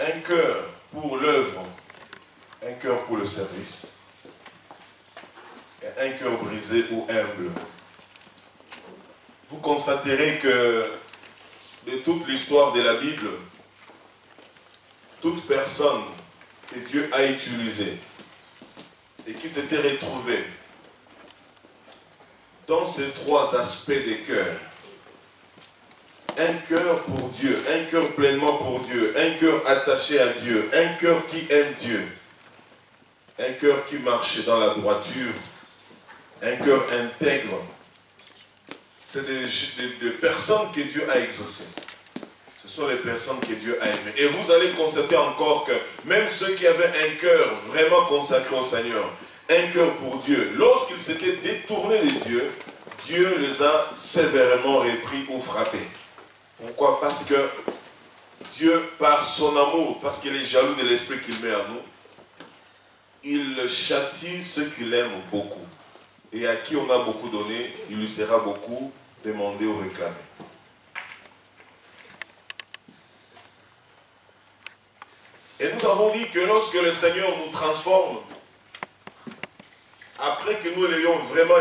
Un cœur pour l'œuvre, un cœur pour le service, et un cœur brisé ou humble. Vous constaterez que de toute l'histoire de la Bible, toute personne que Dieu a utilisée et qui s'était retrouvée dans ces trois aspects des cœurs, un cœur pour Dieu, un cœur pleinement pour Dieu, un cœur attaché à Dieu, un cœur qui aime Dieu, un cœur qui marche dans la droiture, un cœur intègre. C'est des personnes que Dieu a exaucées. Ce sont les personnes que Dieu a aimées. Et vous allez constater encore que même ceux qui avaient un cœur vraiment consacré au Seigneur, un cœur pour Dieu, lorsqu'ils s'étaient détournés de Dieu, Dieu les a sévèrement repris ou frappés. Pourquoi? Parce que Dieu, par son amour, parce qu'il est jaloux de l'esprit qu'il met en nous, il châtie ceux qu'il aime beaucoup. Et à qui on a beaucoup donné, il lui sera beaucoup demandé ou réclamé. Et nous avons dit que lorsque le Seigneur nous transforme, après que nous l'ayons vraiment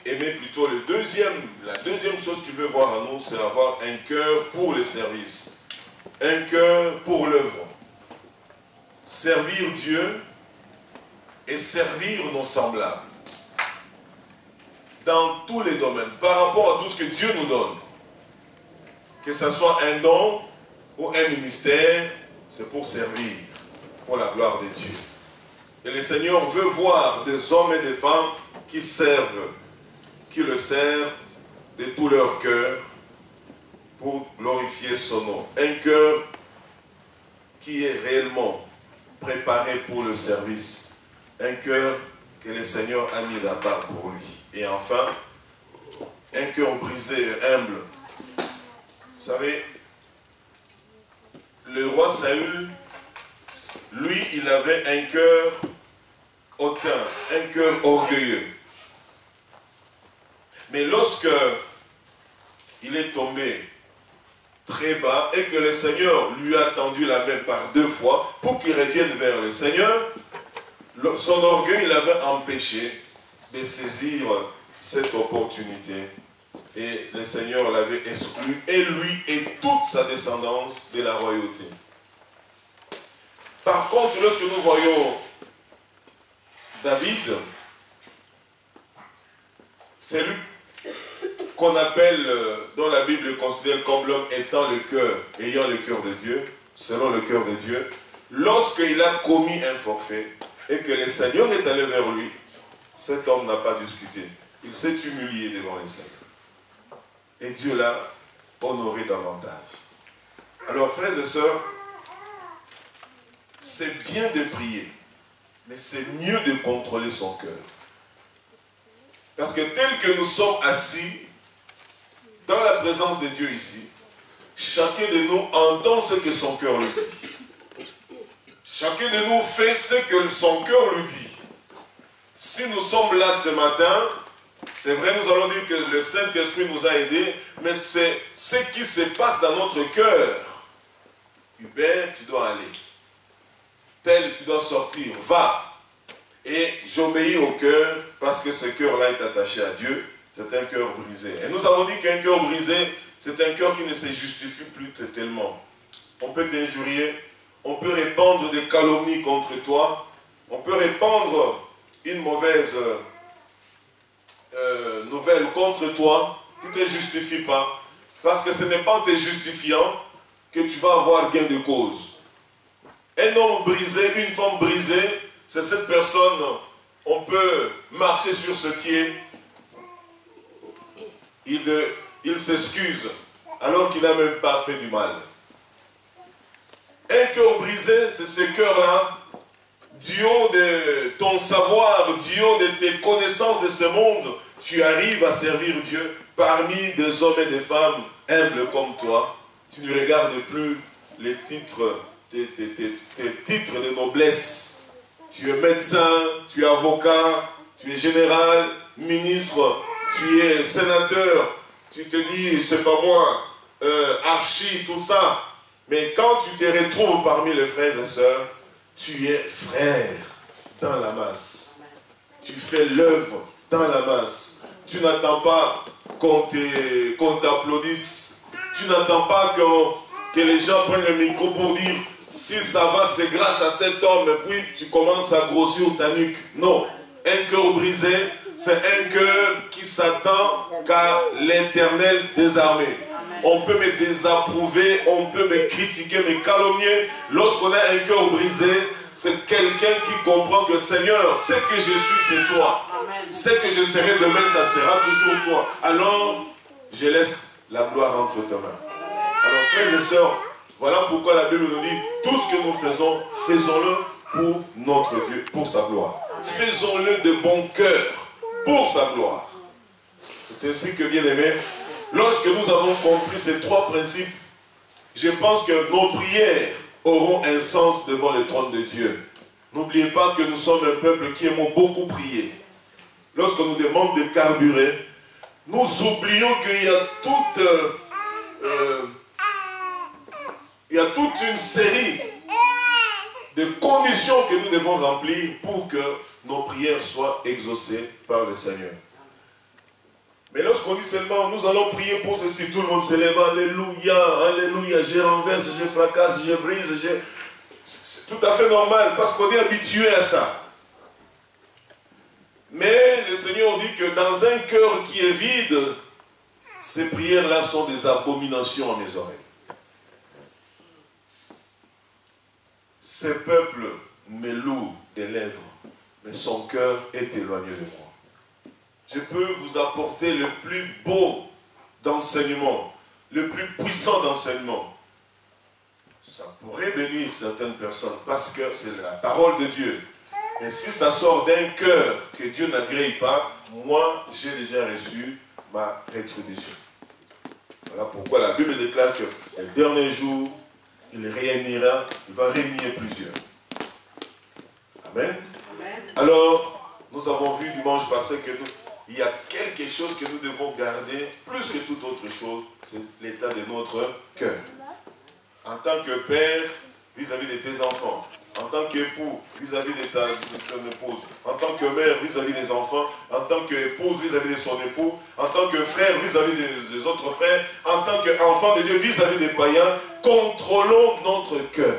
aimé plutôt, la deuxième chose qu'il veut voir en nous, c'est avoir un cœur pour le service, un cœur pour l'œuvre. Servir Dieu et servir nos semblables. Dans tous les domaines, par rapport à tout ce que Dieu nous donne. Que ce soit un don ou un ministère, c'est pour servir, pour la gloire de Dieu. Et le Seigneur veut voir des hommes et des femmes qui servent, qui le servent de tout leur cœur pour glorifier son nom. Un cœur qui est réellement préparé pour le service. Un cœur que le Seigneur a mis à part pour lui. Et enfin, un cœur brisé et humble. Vous savez, le roi Saül, lui, il avait un cœur hautain, un cœur orgueilleux. Mais lorsque il est tombé très bas et que le Seigneur lui a tendu la main par 2 fois pour qu'il revienne vers le Seigneur, son orgueil l'avait empêché de saisir cette opportunité. Et le Seigneur l'avait exclu, et lui et toute sa descendance de la royauté. Par contre, lorsque nous voyons David, c'est lui qu'on appelle, dans la Bible, considère comme l'homme étant le cœur, ayant le cœur de Dieu, selon le cœur de Dieu. Lorsqu'il a commis un forfait, et que le Seigneur est allé vers lui, cet homme n'a pas discuté. Il s'est humilié devant le Seigneur. Et Dieu l'a honoré davantage. Alors, frères et sœurs, c'est bien de prier, mais c'est mieux de contrôler son cœur. Parce que tel que nous sommes assis dans la présence de Dieu ici, chacun de nous entend ce que son cœur lui dit. Chacun de nous fait ce que son cœur lui dit. Si nous sommes là ce matin, c'est vrai, nous allons dire que le Saint-Esprit nous a aidés, mais c'est ce qui se passe dans notre cœur. Hubert, tu dois aller. Tel, tu dois sortir. Va. Et j'obéis au cœur, parce que ce cœur-là est attaché à Dieu. C'est un cœur brisé. Et nous avons dit qu'un cœur brisé, c'est un cœur qui ne se justifie plus tellement. On peut t'injurier, on peut répandre des calomnies contre toi, on peut répandre une mauvaise nouvelle contre toi, tu ne te justifies pas. Parce que ce n'est pas en te justifiant que tu vas avoir gain de cause. Un homme brisé, une femme brisée, c'est cette personne, on peut marcher sur ce qui est. Il s'excuse alors qu'il n'a même pas fait du mal. Un cœur brisé, c'est ce cœur-là, du haut de ton savoir, du haut de tes connaissances de ce monde, tu arrives à servir Dieu parmi des hommes et des femmes humbles comme toi. Tu ne regardes plus les titres, tes titres de noblesse. Tu es médecin, tu es avocat, tu es général, ministre, tu es sénateur. Tu te dis, c'est pas moi, archi, tout ça. Mais quand tu te retrouves parmi les frères et sœurs, tu es frère dans la masse. Tu fais l'œuvre dans la masse. Tu n'attends pas qu'on t'applaudisse. Tu n'attends pas que les gens prennent le micro pour dire si ça va, c'est grâce à cet homme. Et puis tu commences à grossir ta nuque. Non. Un cœur brisé, c'est un cœur qui s'attend qu'à l'Éternel des armées. On peut me désapprouver, on peut me critiquer, me calomnier. Lorsqu'on a un cœur brisé, c'est quelqu'un qui comprend que Seigneur, ce que je suis, c'est toi. Ce que je serai demain, ça sera toujours toi. Alors, je laisse la gloire entre tes mains. Alors, frères et sœurs, voilà pourquoi la Bible nous dit, tout ce que nous faisons, faisons-le pour notre Dieu, pour sa gloire. Faisons-le de bon cœur, pour sa gloire. C'est ainsi que, bien aimé, lorsque nous avons compris ces trois principes, je pense que nos prières auront un sens devant le trône de Dieu. N'oubliez pas que nous sommes un peuple qui aime beaucoup prier. Lorsqu'on nous demande de carburer, nous oublions qu'il y a toute une série de conditions que nous devons remplir pour que nos prières soient exaucées par le Seigneur. Mais lorsqu'on dit seulement, nous allons prier pour ceci, tout le monde se lève, alléluia, alléluia, je renverse, je fracasse, je brise, c'est tout à fait normal, parce qu'on est habitué à ça. Mais le Seigneur dit que dans un cœur qui est vide, ces prières-là sont des abominations à mes oreilles. Ce peuple me loue des lèvres, mais son cœur est éloigné de moi. Je peux vous apporter le plus beau d'enseignement, le plus puissant d'enseignement. Ça pourrait bénir certaines personnes parce que c'est la parole de Dieu. Mais si ça sort d'un cœur que Dieu n'agrée pas, moi, j'ai déjà reçu ma rétribution. Voilà pourquoi la Bible déclare que le dernier jour, il réunira, il va régner plusieurs. Amen. Amen. Alors, nous avons vu dimanche passé que il y a quelque chose que nous devons garder, plus que toute autre chose, c'est l'état de notre cœur. En tant que père, vis-à-vis de tes enfants, en tant qu'époux, vis-à-vis de ton épouse, en tant que mère, vis-à-vis des enfants, en tant qu'épouse, vis-à-vis de son époux, en tant que frère, vis-à-vis des autres frères, en tant qu'enfant de Dieu, vis-à-vis des païens, contrôlons notre cœur.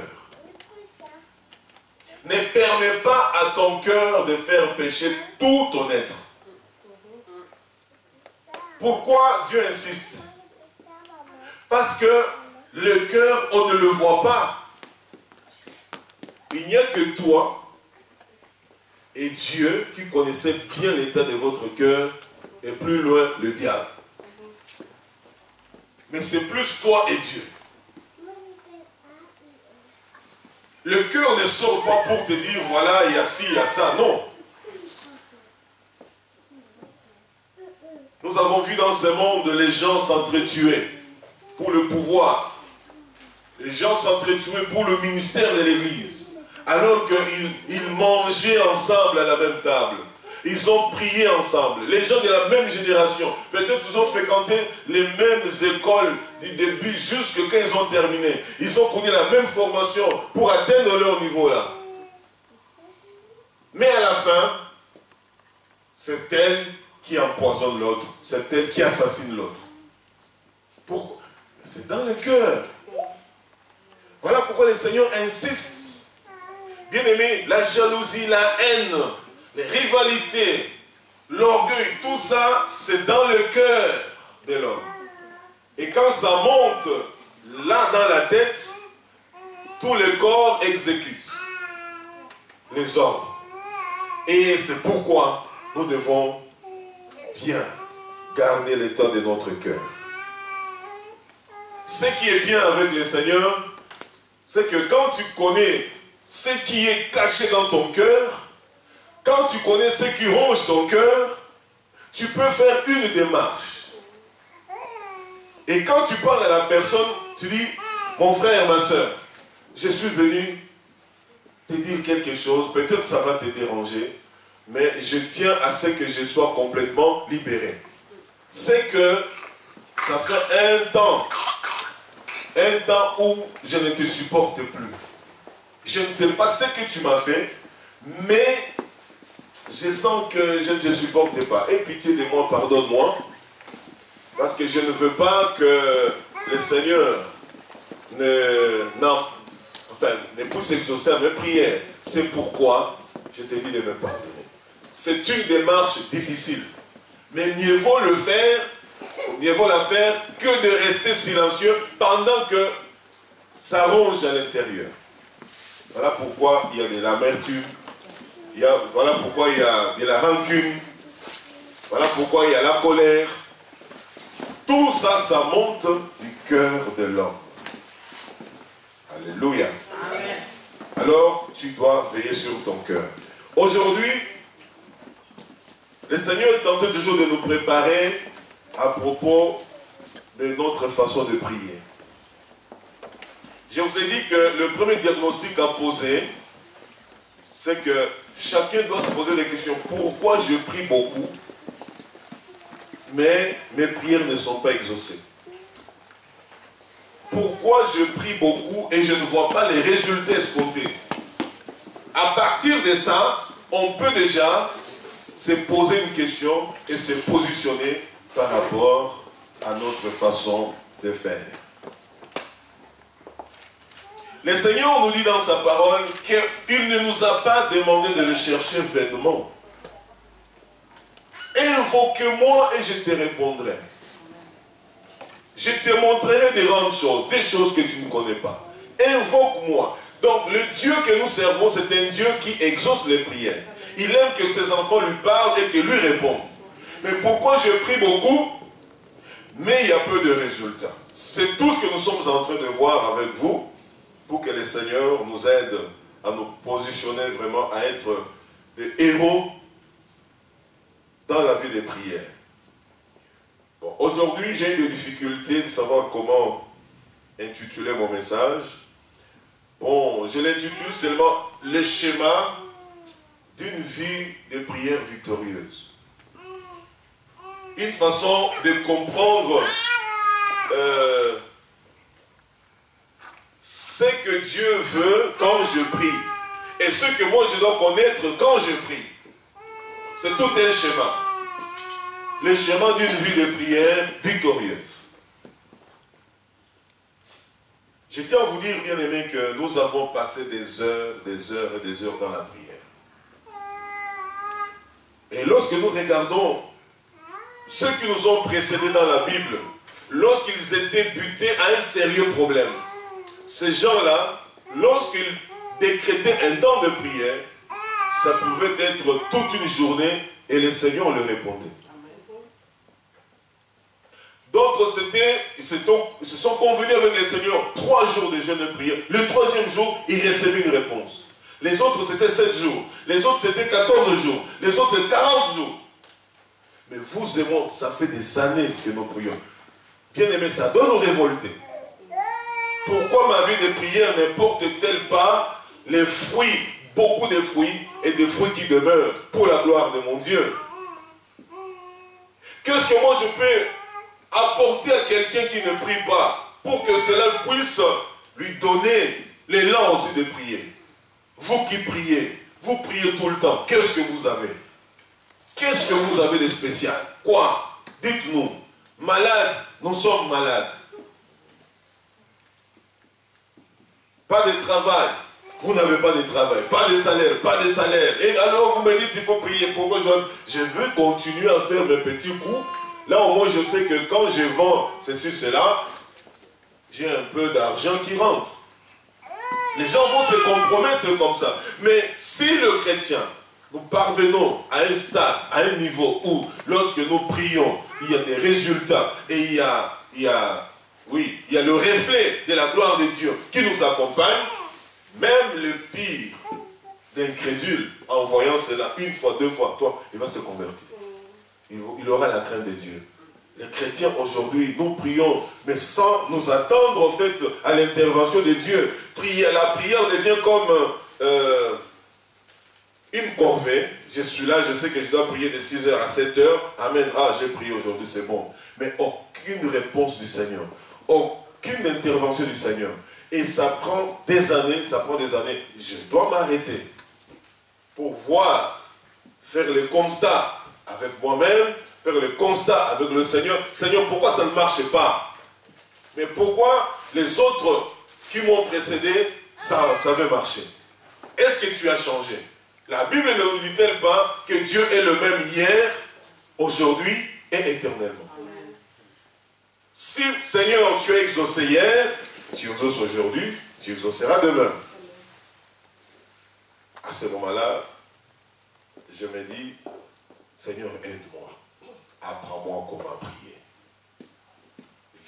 Ne permets pas à ton cœur de faire pécher tout ton être. Pourquoi Dieu insiste? Parce que le cœur, on ne le voit pas. Il n'y a que toi et Dieu qui connaissait bien l'état de votre cœur et plus loin le diable. Mais c'est plus toi et Dieu. Le cœur ne sort pas pour te dire voilà, il y a ci, il y a ça. Non. Nous avons vu dans ce monde les gens s'entretuer pour le pouvoir. Les gens s'entretuaient pour le ministère de l'Église. Alors qu'ils mangeaient ensemble à la même table. Ils ont prié ensemble. Les gens de la même génération. Peut-être qu'ils ont fréquenté les mêmes écoles du début jusqu'à quand ils ont terminé. Ils ont connu la même formation pour atteindre leur niveau là. Mais à la fin, c'est elle qui empoisonne l'autre. C'est elle qui assassine l'autre. Pourquoi? C'est dans le cœur. Voilà pourquoi le Seigneur insiste. Bien aimé, la jalousie, la haine, les rivalités, l'orgueil, tout ça, c'est dans le cœur de l'homme. Et quand ça monte là dans la tête, tout le corps exécute les ordres. Et c'est pourquoi nous devons bien garder l'état de notre cœur. Ce qui est bien avec le Seigneur, c'est que quand tu connais ce qui est caché dans ton cœur, quand tu connais ce qui ronge ton cœur, tu peux faire une démarche. Et quand tu parles à la personne, tu dis, mon frère, ma soeur, je suis venu te dire quelque chose, peut-être ça va te déranger, mais je tiens à ce que je sois complètement libéré. C'est que ça fait un temps Un temps où je ne te supporte plus. Je ne sais pas ce que tu m'as fait, mais je sens que je ne te supporte pas. Aie pitié de moi, pardonne-moi, parce que je ne veux pas que le Seigneur ne puisse exaucer à mes prières. C'est pourquoi je te dis de me pardonner. C'est une démarche difficile, mais mieux vaut le faire, mieux vaut la faire que de rester silencieux pendant que ça ronge à l'intérieur. Voilà pourquoi il y a de l'amertume, voilà pourquoi il y a de la rancune, voilà pourquoi il y a la colère. Tout ça, ça monte du cœur de l'homme. Alléluia. Amen. Alors, tu dois veiller sur ton cœur. Aujourd'hui, le Seigneur est en train toujours de nous préparer à propos de notre façon de prier. Je vous ai dit que le premier diagnostic à poser, c'est que chacun doit se poser des questions. Pourquoi je prie beaucoup, mais mes prières ne sont pas exaucées? Pourquoi je prie beaucoup et je ne vois pas les résultats escomptés? À partir de ça, on peut déjà se poser une question et se positionner par rapport à notre façon de faire. Le Seigneur nous dit dans sa parole qu'il ne nous a pas demandé de le chercher vainement. Invoque-moi et je te répondrai. Je te montrerai des grandes choses, des choses que tu ne connais pas. Invoque-moi. Donc le Dieu que nous servons, c'est un Dieu qui exauce les prières. Il aime que ses enfants lui parlent et que lui répondent. Mais pourquoi je prie beaucoup, mais il y a peu de résultats? C'est tout ce que nous sommes en train de voir avec vous, pour que le Seigneur nous aide à nous positionner vraiment, à être des héros dans la vie des prières. Bon, aujourd'hui, j'ai eu des difficultés de savoir comment intituler mon message. Bon, je l'intitule seulement « Le schéma d'une vie de prière victorieuse ». Une façon de comprendre ce que Dieu veut quand je prie et ce que moi je dois connaître quand je prie. C'est tout un schéma. Le schéma d'une vie de prière victorieuse. Je tiens à vous dire, bien aimés, que nous avons passé des heures et des heures dans la prière. Et lorsque nous regardons ceux qui nous ont précédés dans la Bible, lorsqu'ils étaient butés à un sérieux problème, ces gens-là, lorsqu'ils décrétaient un temps de prière, ça pouvait être toute une journée et le Seigneur leur répondait. D'autres se sont convenus avec le Seigneur 3 jours de jeûne et prière. Le 3e jour, ils recevaient une réponse. Les autres, c'était 7 jours. Les autres, c'était 14 jours. Les autres, 40 jours. Mais vous et moi, ça fait des années que nous prions. Bien aimé, ça doit nous révolter. Pourquoi ma vie de prière ne porte-t-elle pas les fruits, beaucoup de fruits, et des fruits qui demeurent pour la gloire de mon Dieu? Qu'est-ce que moi je peux apporter à quelqu'un qui ne prie pas pour que cela puisse lui donner l'élan aussi de prier? Vous qui priez, vous priez tout le temps, qu'est-ce que vous avez? Qu'est-ce que vous avez de spécial? Quoi? Dites-nous. Malade, nous sommes malades. Pas de travail, vous n'avez pas de travail. Pas de salaire, pas de salaire. Et alors vous me dites qu'il faut prier. Pourquoi je veux continuer à faire mes petits coups? Là au moins je sais que quand je vends ceci, cela, j'ai un peu d'argent qui rentre. Les gens vont se compromettre comme ça. Mais si le chrétien, nous parvenons à un stade, à un niveau où, lorsque nous prions, il y a des résultats et il y a le reflet de la gloire de Dieu qui nous accompagne, même le pire d'incrédule, en voyant cela une fois, 2 fois, toi, il va se convertir. Il aura la crainte de Dieu. Les chrétiens aujourd'hui, nous prions, mais sans nous attendre en fait à l'intervention de Dieu. La prière devient comme une corvée. Je suis là, je sais que je dois prier de 6h à 7h. Amen. Ah, j'ai prié aujourd'hui, c'est bon. Mais aucune réponse du Seigneur. qu'une intervention du Seigneur. Et ça prend des années, Je dois m'arrêter pour voir, faire le constat avec moi-même, faire le constat avec le Seigneur. Seigneur, pourquoi ça ne marche pas? Mais pourquoi les autres qui m'ont précédé, ça veut marcher? Est-ce que tu as changé? La Bible ne nous dit-elle pas que Dieu est le même hier, aujourd'hui et éternellement? Amen. Si, Seigneur, tu as exaucé hier, tu exauces aujourd'hui, tu exauceras demain. Amen. À ce moment-là, je me dis, Seigneur, aide-moi. Apprends-moi comment prier.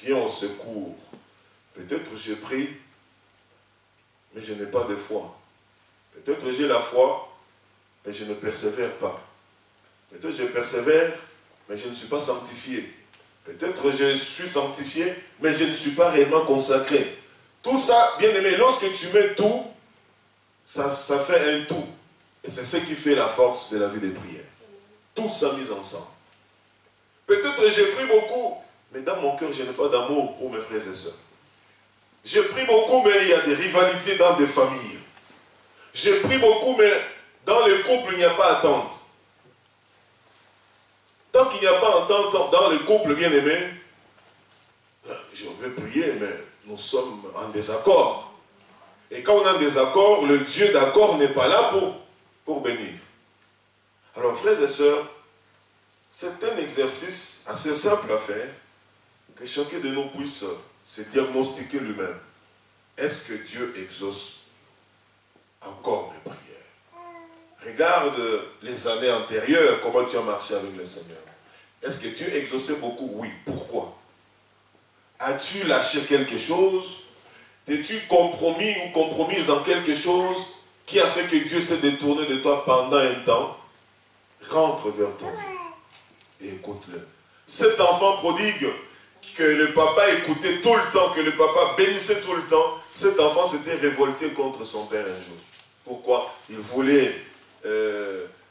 Viens au secours. Peut-être j'ai pris, mais je n'ai pas de foi. Peut-être j'ai la foi, mais je ne persévère pas. Peut-être je persévère, mais je ne suis pas sanctifié. Peut-être je suis sanctifié, mais je ne suis pas réellement consacré. Tout ça, bien aimé, lorsque tu mets tout, ça fait un tout. Et c'est ce qui fait la force de la vie de prière. Tout ça mis ensemble. Peut-être j'ai pris beaucoup, mais dans mon cœur, je n'ai pas d'amour pour mes frères et sœurs. J'ai pris beaucoup, mais il y a des rivalités dans des familles. J'ai pris beaucoup, mais dans le couple, il n'y a pas attente. Tant qu'il n'y a pas entente dans le couple bien-aimé, je vais prier, mais nous sommes en désaccord. Et quand on est en désaccord, le Dieu d'accord n'est pas là pour bénir. Alors, frères et sœurs, c'est un exercice assez simple à faire, que chacun de nous puisse se diagnostiquer lui-même. Est-ce que Dieu exauce encore mes prières? Regarde les années antérieures, comment tu as marché avec le Seigneur. Est-ce que Dieu exauçait beaucoup? Oui. Pourquoi? As-tu lâché quelque chose? T'es-tu compromis ou compromise dans quelque chose qui a fait que Dieu s'est détourné de toi pendant un temps? Rentre vers ton Dieu et écoute-le. Cet enfant prodigue que le papa écoutait tout le temps, que le papa bénissait tout le temps, cet enfant s'était révolté contre son père un jour. Pourquoi? Il voulait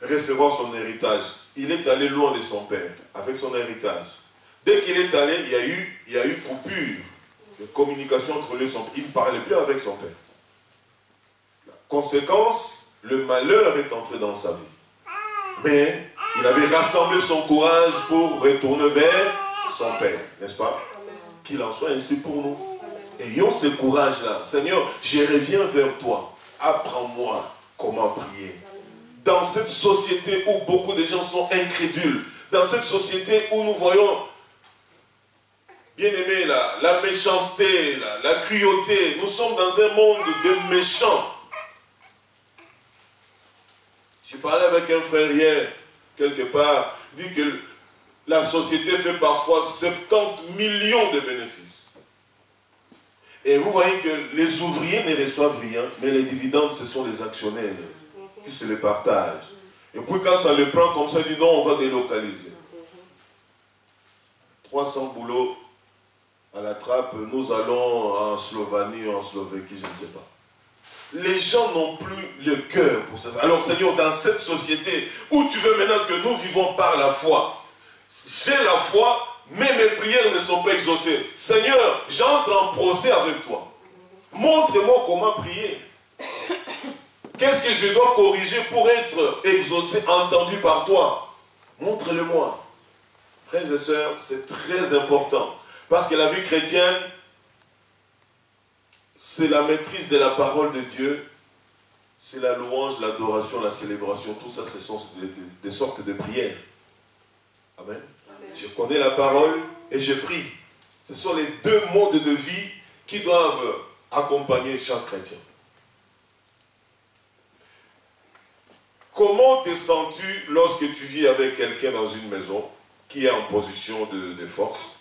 recevoir son héritage. Il est allé loin de son père avec son héritage. Dès qu'il est allé, il y a eu coupure de communication entre lui et son père. Il ne parlait plus avec son père. La conséquence, le malheur est entré dans sa vie. Mais il avait rassemblé son courage pour retourner vers son père, n'est-ce pas? Qu'il en soit ainsi pour nous. Ayons ce courage-là. Seigneur, je reviens vers toi. Apprends-moi comment prier. Dans cette société où beaucoup de gens sont incrédules, dans cette société où nous voyons, bien aimé, la méchanceté, la cruauté, nous sommes dans un monde de méchants. J'ai parlé avec un frère hier, quelque part, il dit que la société fait parfois 70 millions de bénéfices. Et vous voyez que les ouvriers ne reçoivent rien, mais les dividendes, ce sont les actionnaires qui se les partagent. Et puis quand ça le prend comme ça, il dit non, on va délocaliser. 300 boulots à la trappe, nous allons en Slovénie ou en Slovaquie, je ne sais pas. Les gens n'ont plus le cœur pour ça. Alors Seigneur, dans cette société où tu veux maintenant que nous vivons par la foi, j'ai la foi, mais mes prières ne sont pas exaucées. Seigneur, j'entre en procès avec toi. Montre-moi comment prier. Qu'est-ce que je dois corriger pour être exaucé, entendu par toi? Montre-le-moi. Frères et sœurs, c'est très important. Parce que la vie chrétienne, c'est la maîtrise de la parole de Dieu. C'est la louange, l'adoration, la célébration. Tout ça, ce sont des sortes de prières. Amen. Amen. Je connais la parole et je prie. Ce sont les deux modes de vie qui doivent accompagner chaque chrétien. Comment te sens-tu lorsque tu vis avec quelqu'un dans une maison qui est en position de force,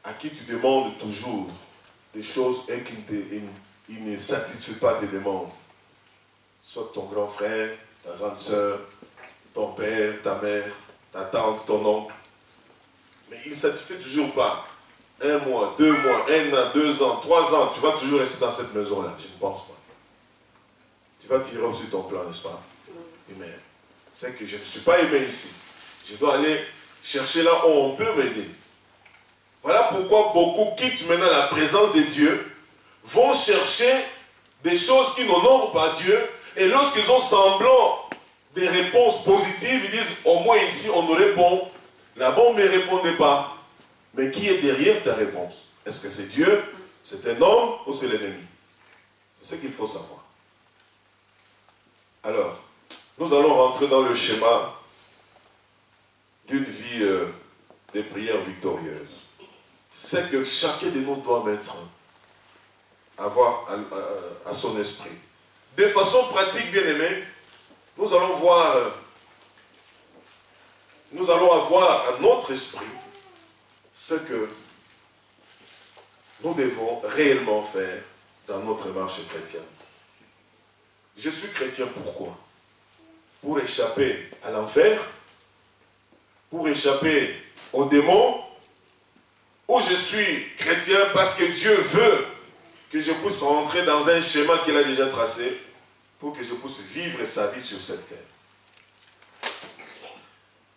à qui tu demandes toujours des choses et qui ne satisfait pas tes demandes? Soit ton grand frère, ta grande soeur, ton père, ta mère, ta tante, ton oncle. Mais il ne satisfait toujours pas. 1 mois, 2 mois, 1 an, 2 ans, 3 ans, tu vas toujours rester dans cette maison-là. Je ne pense pas. Tu vas tirer aussi ton plan, n'est-ce pas? Mais c'est que je ne suis pas aimé ici. Je dois aller chercher là où on peut m'aider. Voilà pourquoi beaucoup quittent maintenant la présence de Dieu, vont chercher des choses qui n'honorent pas Dieu, et lorsqu'ils ont semblant des réponses positives, ils disent, au moins ici on nous répond. Là-bas on ne me répondait pas. Mais qui est derrière ta réponse? Est-ce que c'est Dieu, c'est un homme ou c'est l'ennemi? C'est ce qu'il faut savoir. Alors, nous allons rentrer dans le schéma d'une vie de prière victorieuse. C'est que chacun de nous doit avoir à son esprit. De façon pratique, bien aimé, nous allons avoir à notre esprit ce que nous devons réellement faire dans notre marche chrétienne. Je suis chrétien pourquoi? Pour échapper à l'enfer? Pour échapper aux démons? Ou je suis chrétien parce que Dieu veut que je puisse rentrer dans un schéma qu'il a déjà tracé pour que je puisse vivre sa vie sur cette terre?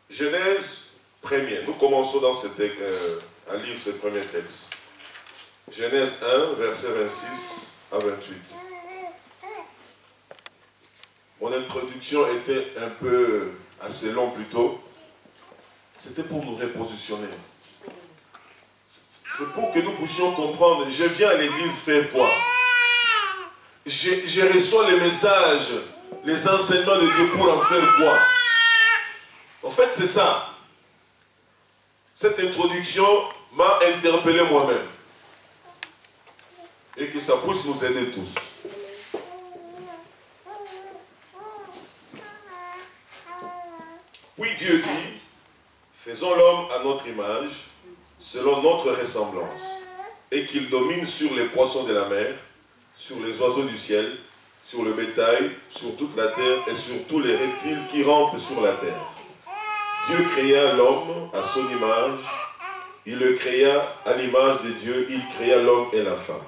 Genèse 1er. Nous commençons dans à lire ce premier texte. Genèse 1, verset 26 à 28. Mon introduction était un peu assez longue plutôt. C'était pour nous repositionner. C'est pour que nous puissions comprendre. Je viens à l'église faire quoi? Je reçois les messages, les enseignements de Dieu pour en faire quoi? En fait, c'est ça. Cette introduction m'a interpellé moi-même. Et que ça puisse nous aider tous. Puis Dieu dit, faisons l'homme à notre image, selon notre ressemblance, et qu'il domine sur les poissons de la mer, sur les oiseaux du ciel, sur le bétail, sur toute la terre et sur tous les reptiles qui rampent sur la terre. Dieu créa l'homme à son image, il le créa à l'image de Dieu, il créa l'homme et la femme.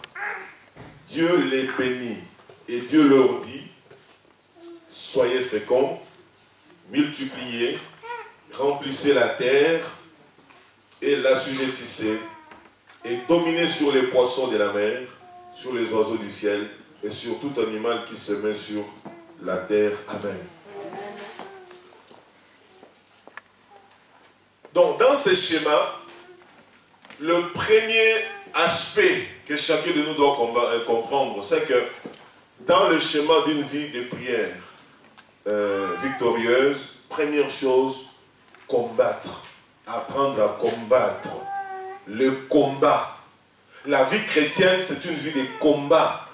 Dieu les bénit et Dieu leur dit, soyez féconds, multipliez, remplissez la terre et l'assujettissez et dominez sur les poissons de la mer, sur les oiseaux du ciel et sur tout animal qui se met sur la terre. Amen. Donc dans ce schéma, le premier aspect que chacun de nous doit comprendre, c'est que dans le schéma d'une vie de prière victorieuse, première chose, combattre, apprendre à combattre. Le combat. La vie chrétienne, c'est une vie de combat.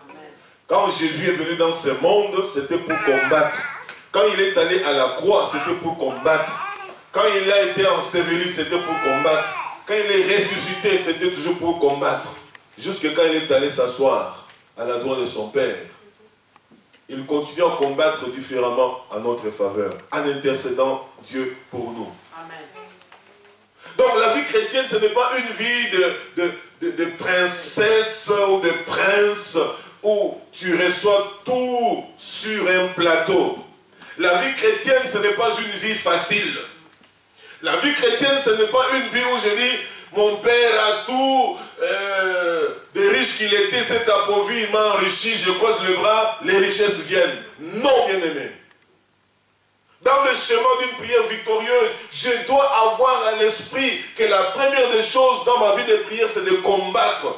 Quand Jésus est venu dans ce monde, c'était pour combattre. Quand il est allé à la croix, c'était pour combattre. Quand il a été enseveli, c'était pour combattre. Quand il est ressuscité, c'était toujours pour combattre. Jusqu'à quand il est allé s'asseoir à la droite de son Père. Il continue à combattre différemment à notre faveur, en intercédant Dieu pour nous. Amen. Donc la vie chrétienne, ce n'est pas une vie de princesse ou de prince où tu reçois tout sur un plateau. La vie chrétienne, ce n'est pas une vie facile. La vie chrétienne, ce n'est pas une vie où je dis, mon père a tout, des riches qu'il était, s'est appauvri, il m'a enrichi, je croise le bras, les richesses viennent. Non, bien-aimé. Dans le schéma d'une prière victorieuse, je dois avoir à l'esprit que la première des choses dans ma vie de prière, c'est de combattre.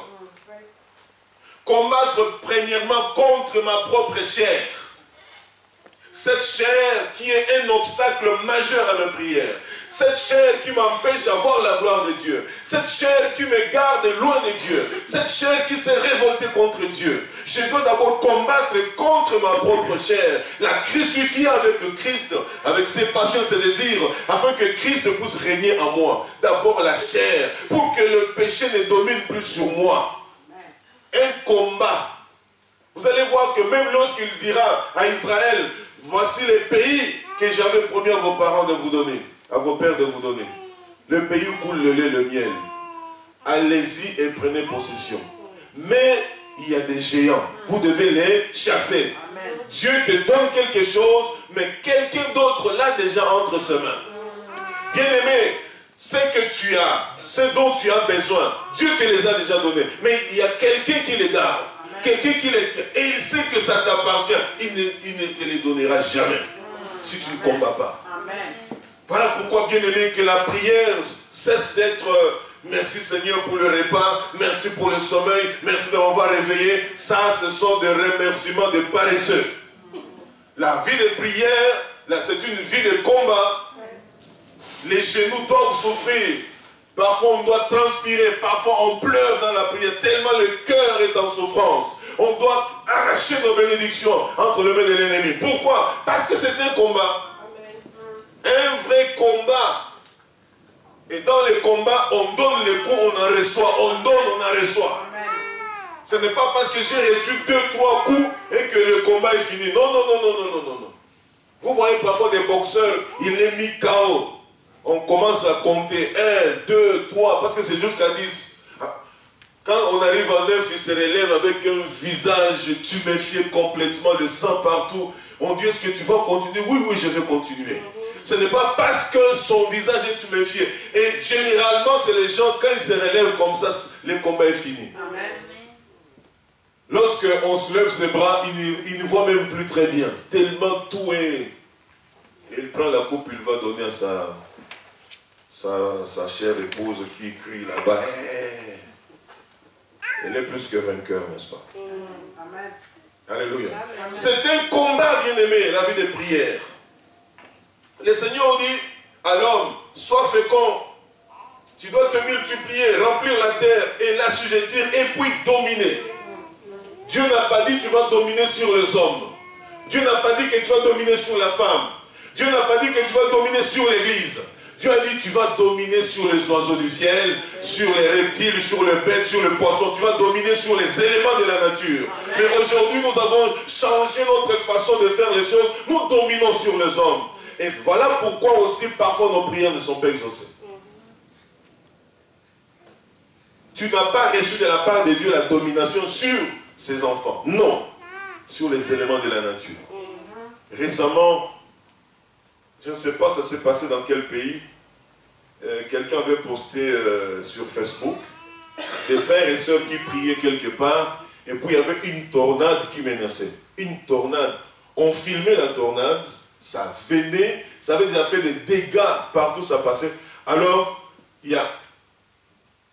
Combattre premièrement contre ma propre chair. Cette chair qui est un obstacle majeur à mes prières. Cette chair qui m'empêche d'avoir la gloire de Dieu. Cette chair qui me garde loin de Dieu. Cette chair qui s'est révoltée contre Dieu. Je dois d'abord combattre contre ma propre chair. La crucifier avec Christ, avec ses passions, ses désirs, afin que Christ puisse régner en moi. D'abord la chair, pour que le péché ne domine plus sur moi. Un combat. Vous allez voir que même lorsqu'il dira à Israël, voici les pays que j'avais promis à vos parents de vous donner, à vos pères de vous donner. Le pays où coule le lait et le miel. Allez-y et prenez possession. Mais il y a des géants. Vous devez les chasser. Amen. Dieu te donne quelque chose, mais quelqu'un d'autre l'a déjà entre ses mains. Bien-aimé, ce que tu as, ce dont tu as besoin, Dieu te les a déjà donnés. Mais il y a quelqu'un qui les garde, quelqu'un qui les tient. Et il sait que ça t'appartient. Il ne te les donnera jamais si tu ne combats pas. Amen. Voilà pourquoi, bien aimé, que la prière cesse d'être merci Seigneur pour le repas, merci pour le sommeil, merci de m'avoir réveillé. Ça, ce sont des remerciements de paresseux. La vie de prière, c'est une vie de combat. Les genoux doivent souffrir. Parfois on doit transpirer, parfois on pleure dans la prière, tellement le cœur est en souffrance. On doit arracher nos bénédictions entre les mains de l'ennemi. Pourquoi? Parce que c'est un combat. Un vrai combat. Et dans les combats, on donne les coups, on en reçoit. On donne, on en reçoit. Ce n'est pas parce que j'ai reçu 2-3 coups et que le combat est fini. Non, non, non, non, non, non, non, non. Vous voyez parfois des boxeurs, il est mis KO. On commence à compter 1, 2, 3, parce que c'est jusqu'à 10. Quand on arrive à 9, il se relève avec un visage tuméfié complètement, le sang partout. On dit, est-ce que tu vas continuer? Oui, oui, je vais continuer. Ce n'est pas parce que son visage est tuméfié. Et généralement, c'est les gens, quand ils se relèvent comme ça, le combat est fini. Amen. Lorsqu'on se lève ses bras, il ne voit même plus très bien. Tellement tout est... Il prend la coupe, il va donner à sa chère épouse qui crie là-bas. Hey. Elle est plus que vainqueur, n'est-ce pas? Amen. Alléluia. C'est un combat, bien-aimé, la vie de prière. Le Seigneur dit à l'homme, sois fécond, tu dois te multiplier, remplir la terre et l'assujettir et puis dominer. Dieu n'a pas dit que tu vas dominer sur les hommes. Dieu n'a pas dit que tu vas dominer sur la femme. Dieu n'a pas dit que tu vas dominer sur l'église. Dieu a dit que tu vas dominer sur les oiseaux du ciel, sur les reptiles, sur le bête, sur le poisson. Tu vas dominer sur les éléments de la nature. Amen. Mais aujourd'hui, nous avons changé notre façon de faire les choses. Nous dominons sur les hommes. Et voilà pourquoi aussi parfois nos prières ne sont pas exaucées. Tu n'as pas reçu de la part de Dieu la domination sur ses enfants. Non. Sur les éléments de la nature. Récemment, je ne sais pas ça s'est passé dans quel pays, quelqu'un avait posté sur Facebook des frères et sœurs qui priaient quelque part et puis il y avait une tornade qui menaçait. Une tornade. On filmait la tornade, ça venait, ça avait déjà fait des dégâts partout ça passait. Alors, il y a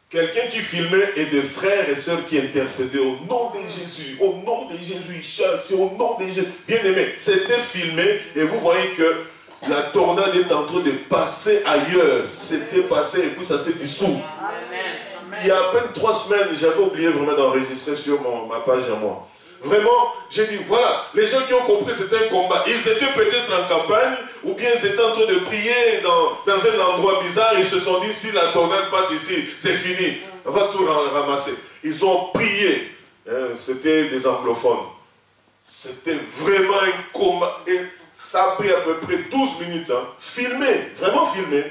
quelqu'un qui filmait et des frères et sœurs qui intercédaient au nom de Jésus, au nom de Jésus, il chasse, au nom de Jésus. Bien aimé, c'était filmé et vous voyez que la tornade est en train de passer ailleurs. C'était passé et puis ça s'est dissous. Il y a à peine 3 semaines, j'avais oublié vraiment d'enregistrer sur ma page à moi. Vraiment, j'ai dit, voilà, les gens qui ont compris c'était un combat. Ils étaient peut-être en campagne ou bien ils étaient en train de prier dans un endroit bizarre. Ils se sont dit, si la tornade passe ici, c'est fini. On va tout ramasser. Ils ont prié. C'était des anglophones. C'était vraiment un combat. Et ça a pris à peu près 12 minutes. Hein. Filmé, vraiment filmé.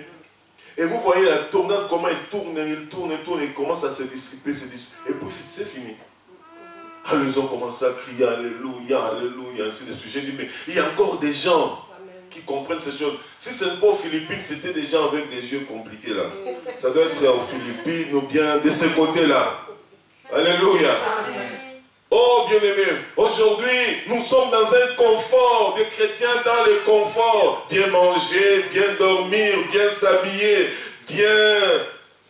Et vous voyez la tornade, comment il tourne, il commence à se dissiper, et puis c'est fini. Alors ils ont commencé à crier Alléluia, Alléluia, ainsi de suite. J'ai dit, mais il y a encore des gens qui comprennent ces choses. Si ce n'est pas aux Philippines, c'était des gens avec des yeux compliqués là. Ça doit être aux Philippines ou bien de ce côté-là. Alléluia. Oh bien-aimés, aujourd'hui, nous sommes dans un confort, des chrétiens dans le confort. Bien manger, bien dormir, bien s'habiller, bien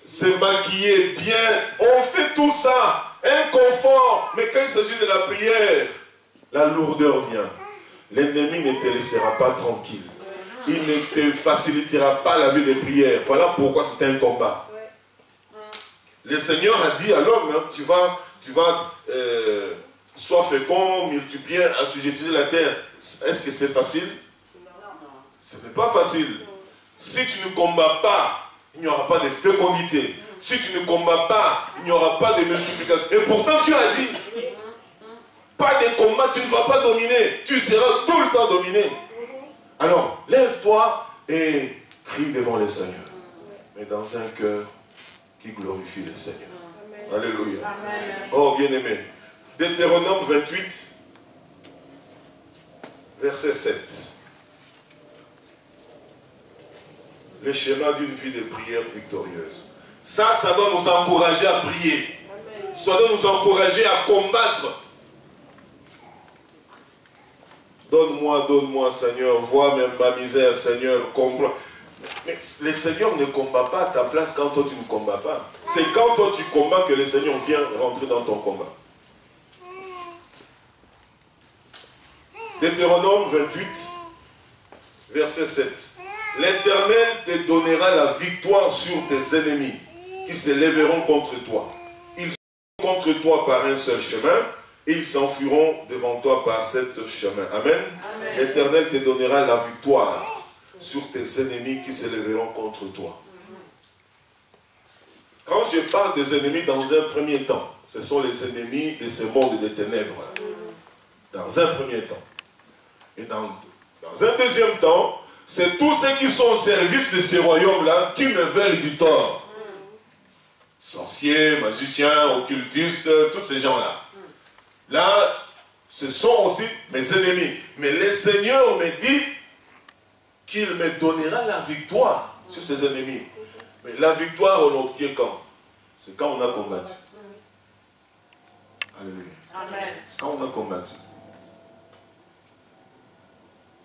se maquiller, bien... On fait tout ça. Un confort, mais quand il s'agit de la prière, la lourdeur vient. L'ennemi ne te laissera pas tranquille. Il ne te facilitera pas la vie de prière. Voilà pourquoi c'est un combat. Le Seigneur a dit à l'homme, hein, tu vas sois fécond, multiplier, assujettir la terre. Est-ce que c'est facile? Ce n'est pas facile. Si tu ne combats pas, il n'y aura pas de fécondité. Si tu ne combats pas, il n'y aura pas de multiplication. Et pourtant, tu as dit, pas de combat, tu ne vas pas dominer. Tu seras tout le temps dominé. Alors, lève-toi et crie devant le Seigneur. Mais dans un cœur qui glorifie le Seigneur. Alléluia. Oh, bien-aimé. Deutéronome 28, verset 7. le chemin d'une vie de prière victorieuse. Ça doit nous encourager à prier. Ça doit nous encourager à combattre. Donne-moi, Seigneur, vois même ma misère, Seigneur, comprends. Mais le Seigneur ne combat pas à ta place quand toi tu ne combats pas. C'est quand toi tu combats que le Seigneur vient rentrer dans ton combat. Deutéronome 28, verset 7. L'Éternel te donnera la victoire sur tes ennemis qui se lèveront contre toi. Ils seront contre toi par un seul chemin et ils s'enfuiront devant toi par sept chemins. Amen. Amen. L'Éternel te donnera la victoire sur tes ennemis qui se lèveront contre toi. Quand je parle des ennemis dans un premier temps, ce sont les ennemis de ce monde des ténèbres. Dans un premier temps. Et dans un deuxième temps, c'est tous ceux qui sont au service de ces royaumes-là qui me veulent du tort. Sorciers, magiciens, occultistes, tous ces gens-là. Là, ce sont aussi mes ennemis. Mais le Seigneur me dit qu'il me donnera la victoire sur ses ennemis. Mais la victoire, on l'obtient quand? C'est quand on a combattu. Alléluia. Amen. C'est quand on a combattu.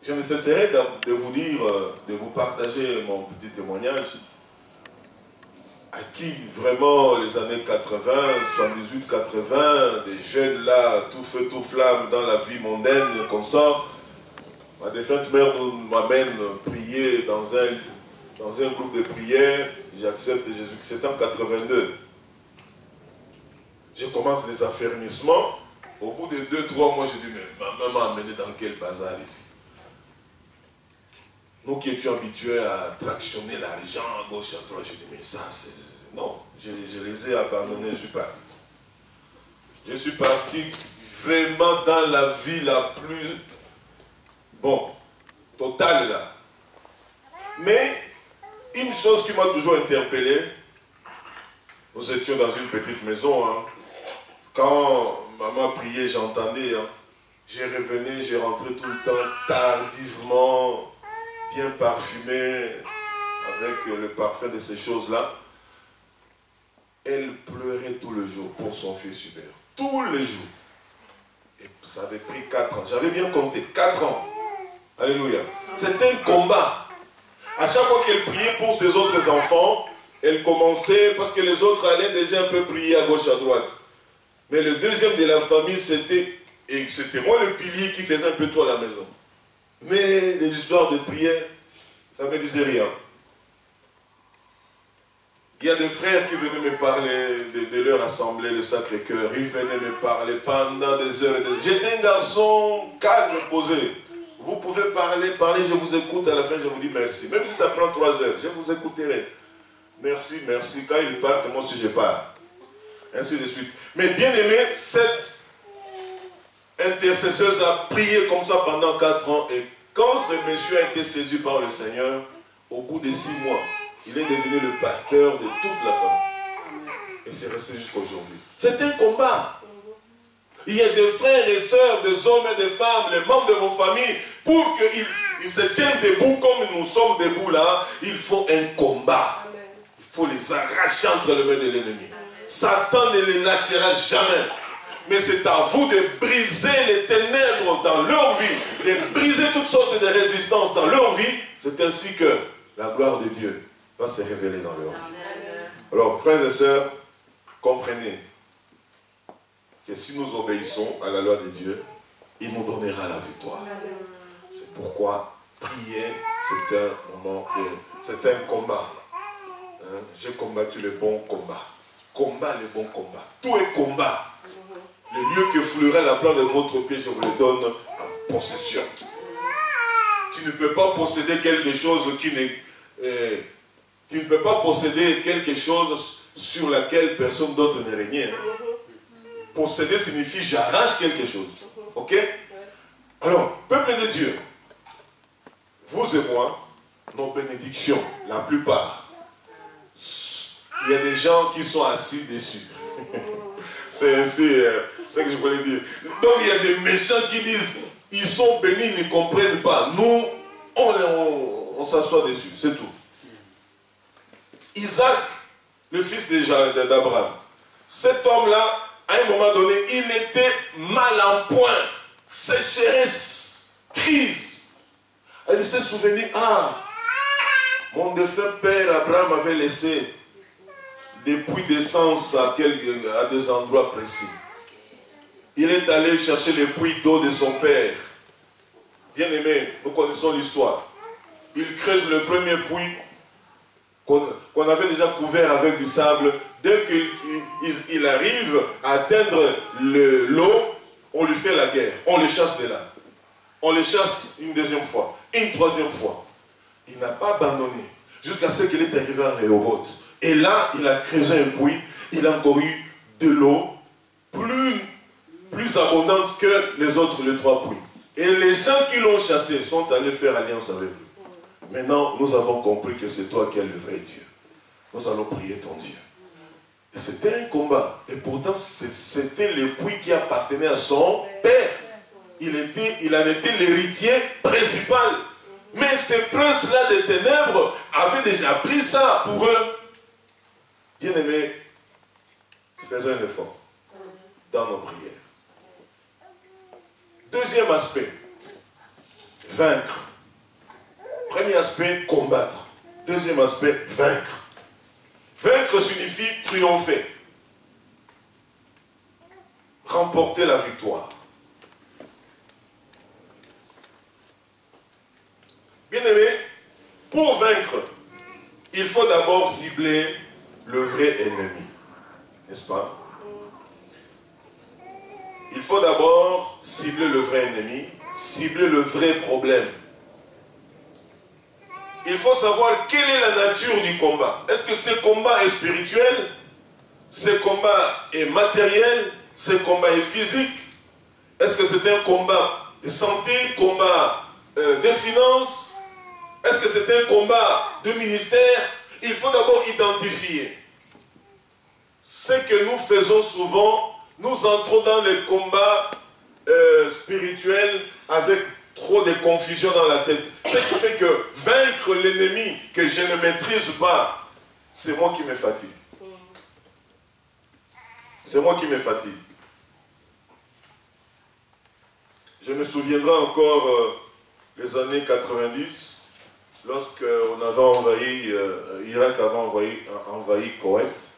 Je ne cesserai de vous dire, de vous partager mon petit témoignage, à qui vraiment les années 80, 78, 80, des jeunes là, tout feu, tout flamme dans la vie mondaine, comme ça, ma défunte mère m'amène prier dans un groupe de prière, j'accepte Jésus, c'était en 82. Je commence les affermissements, au bout de 2-3 mois, je dis, mais ma maman m'a amené dans quel bazar ici? Nous qui étions habitués à tractionner l'argent à gauche, à droite, je dis, mais ça, c'est... Non, je les ai abandonnés, je suis parti. Je suis parti vraiment dans la vie la plus... Bon, totale là. Mais, une chose qui m'a toujours interpellé, nous étions dans une petite maison, hein. Quand maman priait, j'entendais, hein. Je revenais, je rentrais tout le temps tardivement, bien parfumé, avec le parfum de ces choses-là. Elle pleurait tout le jour pour son fils Hubert. Tous les jours. Et ça avait pris 4 ans. J'avais bien compté, 4 ans. Alléluia. C'était un combat. À chaque fois qu'elle priait pour ses autres enfants, elle commençait, parce que les autres allaient déjà un peu prier à gauche, à droite. Mais le deuxième de la famille, c'était moi le pilier qui faisait un peu tout à la maison. Mais les histoires de prière, ça ne me disait rien. Il y a des frères qui venaient me parler de leur assemblée, le Sacré-Cœur. Ils venaient me parler pendant des heures et des heures. J'étais un garçon calme, posé. Vous pouvez parler, je vous écoute. À la fin, je vous dis merci. Même si ça prend 3 heures, je vous écouterai. Merci, merci. Quand ils partent, moi aussi je pars. Ainsi de suite. Mais bien aimé, cette intercesseuse a prié comme ça pendant 4 ans. Et quand ce monsieur a été saisi par le Seigneur, au bout de 6 mois, il est devenu le pasteur de toute la famille. Et c'est resté jusqu'à aujourd'hui. C'est un combat. Il y a des frères et sœurs, des hommes et des femmes, les membres de vos familles, pour qu'ils se tiennent debout comme nous sommes debout là, il faut un combat. Il faut les arracher entre les mains de l'ennemi. Satan ne les lâchera jamais. Mais c'est à vous de briser les ténèbres dans leur vie, de briser toutes sortes de résistances dans leur vie. C'est ainsi que la gloire de Dieu va se révéler dans leur vie. Alors, frères et sœurs, comprenez que si nous obéissons à la loi de Dieu, il nous donnera la victoire. C'est pourquoi prier, c'est un moment, c'est un combat. Hein? J'ai combattu le bon combat. Combat le bon combat. Tout est combat. Le lieu que foulera la plante de votre pied, je vous le donne en possession. Tu ne peux pas posséder quelque chose qui n'est... tu ne peux pas posséder quelque chose sur laquelle personne d'autre n'est régné. Posséder signifie j'arrache quelque chose. Ok? Alors, peuple de Dieu, vous et moi, nos bénédictions, la plupart, il y a des gens qui sont assis dessus. C'est ainsi ce que je voulais dire. Donc il y a des méchants qui disent, ils sont bénis, ils ne comprennent pas. Nous, on s'assoit dessus, c'est tout. Isaac, le fils d'Abraham. Cet homme-là, à un moment donné, il était mal en point, sécheresse, crise. Il s'est souvenu, ah, mon défunt père Abraham avait laissé des puits d'essence à des endroits précis. Il est allé chercher les puits d'eau de son père. Bien aimé, nous connaissons l'histoire. Il creuse le premier puits qu'on avait déjà couvert avec du sable. Dès qu'il arrive à atteindre l'eau, on lui fait la guerre. On le chasse de là. On le chasse une deuxième fois, une troisième fois. Il n'a pas abandonné jusqu'à ce qu'il est arrivé à Rehoboth. Et là, il a creusé un puits. Il a encore eu de l'eau plus abondante que les trois puits. Et les gens qui l'ont chassé sont allés faire alliance avec lui. Maintenant, nous avons compris que c'est toi qui es le vrai Dieu. Nous allons prier ton Dieu. Et c'était un combat. Et pourtant, c'était le puits qui appartenait à son père. Il en était l'héritier principal. Mais ces princes-là des ténèbres avaient déjà pris ça pour eux. Bien-aimés, faisons un effort dans nos prières. Deuxième aspect, vaincre. Premier aspect, combattre. Deuxième aspect, vaincre. Vaincre signifie triompher. Remporter la victoire. Bien-aimé, pour vaincre, il faut d'abord cibler le vrai ennemi. N'est-ce pas? Il faut d'abord cibler le vrai ennemi, cibler le vrai problème. Il faut savoir quelle est la nature du combat. Est-ce que ce combat est spirituel? Ce combat est matériel? Ce combat est physique? Est-ce que c'est un combat de santé, combat de finances? Est-ce que c'est un combat de ministère? Il faut d'abord identifier. Ce que nous faisons souvent, nous entrons dans les combats spirituels avec trop de confusion dans la tête. Ce qui fait que vaincre l'ennemi que je ne maîtrise pas, c'est moi qui me fatigue. C'est moi qui me fatigue. Je me souviendrai encore les années 90, lorsque on avait envahi, Irak avait envahi Koweït.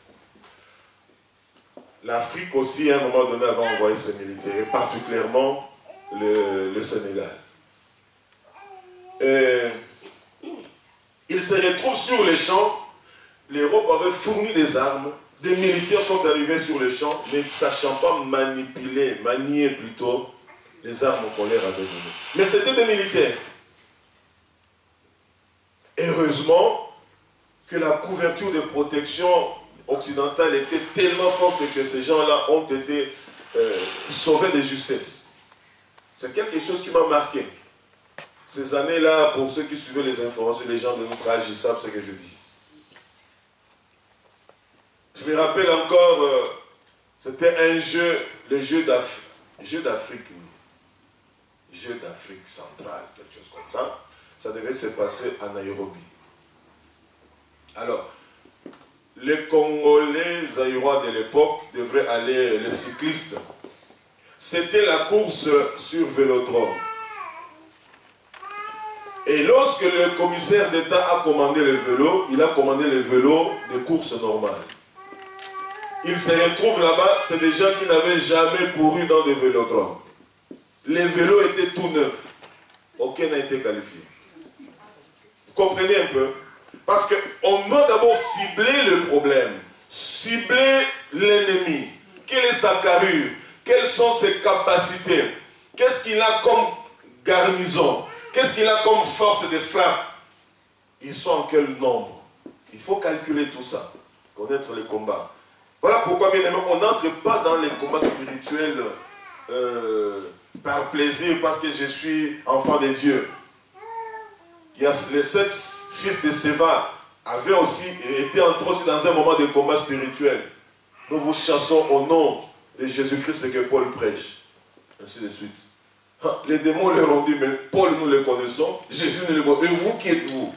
L'Afrique aussi, à un moment donné, avait envoyé ses militaires, et particulièrement le Sénégal. Et ils se retrouvent sur les champs. L'Europe avait fourni des armes. Des militaires sont arrivés sur les champs, ne sachant pas manier plutôt les armes qu'on leur avait données. Mais c'était des militaires. Heureusement que la couverture de protection occidentale était tellement forte que ces gens-là ont été sauvés de justesse. C'est quelque chose qui m'a marqué. Ces années-là, pour ceux qui suivaient les informations, les gens de notre âge, ils savent ce que je dis. Je me rappelle encore, c'était un jeu, le jeu d'Afrique, jeu d'Afrique centrale, quelque chose comme ça. Ça devait se passer à Nairobi. Alors, les Congolais zaïrois de l'époque devraient aller, les cyclistes. C'était la course sur vélodrome. Et lorsque le commissaire d'État a commandé le vélo, il a commandé le vélo de course normale. Il se retrouve là-bas, c'est des gens qui n'avaient jamais couru dans des vélodromes. Les vélos étaient tout neufs. Aucun n'a été qualifié. Vous comprenez un peu? Parce qu'on doit d'abord cibler le problème, cibler l'ennemi. Quelle est sa carrure? Quelles sont ses capacités? Qu'est-ce qu'il a comme garnison? Qu'est-ce qu'il a comme force de frappe? Ils sont en quel nombre? Il faut calculer tout ça, connaître les combats. Voilà pourquoi, bien aimé, on n'entre pas dans les combats spirituels par plaisir, parce que je suis enfant de Dieu. Il y a les 7 fils de Séva avaient aussi été entrés aussi dans un moment de combat spirituel. Nous vous chassons au nom de Jésus-Christ que Paul prêche. Ainsi de suite. Les démons leur ont dit, mais Paul nous le connaissons, Jésus nous le connaît. Et vous qui êtes-vous?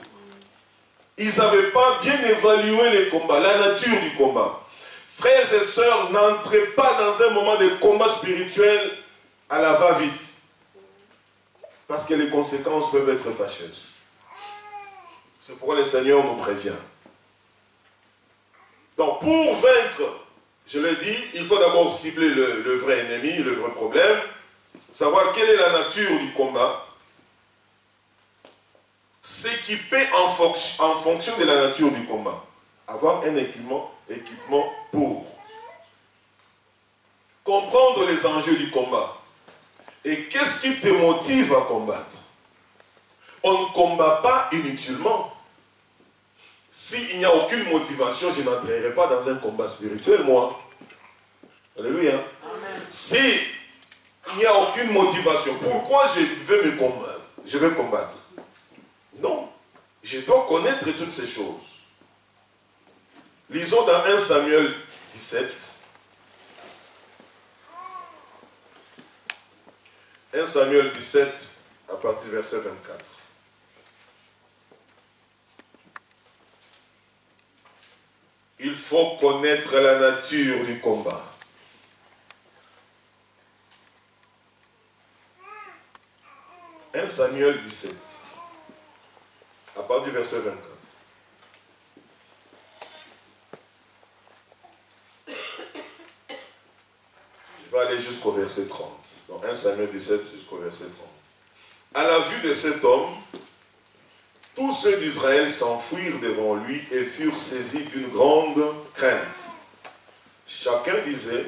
Ils n'avaient pas bien évalué les combats, la nature du combat. Frères et sœurs, n'entrez pas dans un moment de combat spirituel à la va-vite. Parce que les conséquences peuvent être fâcheuses. C'est pourquoi le Seigneur nous prévient. Donc pour vaincre, je l'ai dit, il faut d'abord cibler le vrai ennemi, le vrai problème, savoir quelle est la nature du combat, s'équiper en fonction de la nature du combat, avoir un équipement pour comprendre les enjeux du combat. Et qu'est-ce qui te motive à combattre? On ne combat pas inutilement. S'il n'y a aucune motivation, je n'entrerai pas dans un combat spirituel, moi. Alléluia. S'il n'y a aucune motivation, pourquoi je vais combattre? Non. Je dois connaître toutes ces choses. Lisons dans 1 Samuel 17. 1 Samuel 17, à partir du verset 24. Il faut connaître la nature du combat. « 1 Samuel 17, à partir du verset 24. Je vais aller jusqu'au verset 30. Donc 1 Samuel 17 jusqu'au verset 30. À la vue de cet homme, tous ceux d'Israël s'enfuirent devant lui et furent saisis d'une grande crainte. Chacun disait,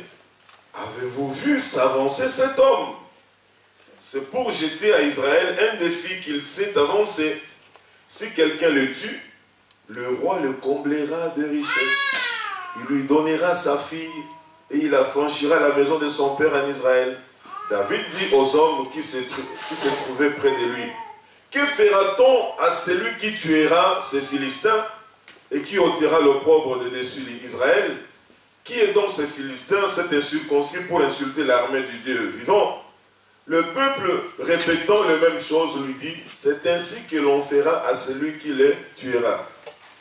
avez-vous vu s'avancer cet homme? C'est pour jeter à Israël un défi qu'il s'est avancé. Si quelqu'un le tue, le roi le comblera de richesses. Il lui donnera sa fille et il affranchira la maison de son père en Israël. David dit aux hommes qui se trouvaient près de lui, que fera-t-on à celui qui tuera ces Philistins et qui ôtera l'opprobre de dessus d'Israël? Qui est donc ce Philistin, cet incirconcis, pour insulter l'armée du Dieu vivant? Le peuple, répétant les mêmes choses, lui dit, c'est ainsi que l'on fera à celui qui les tuera.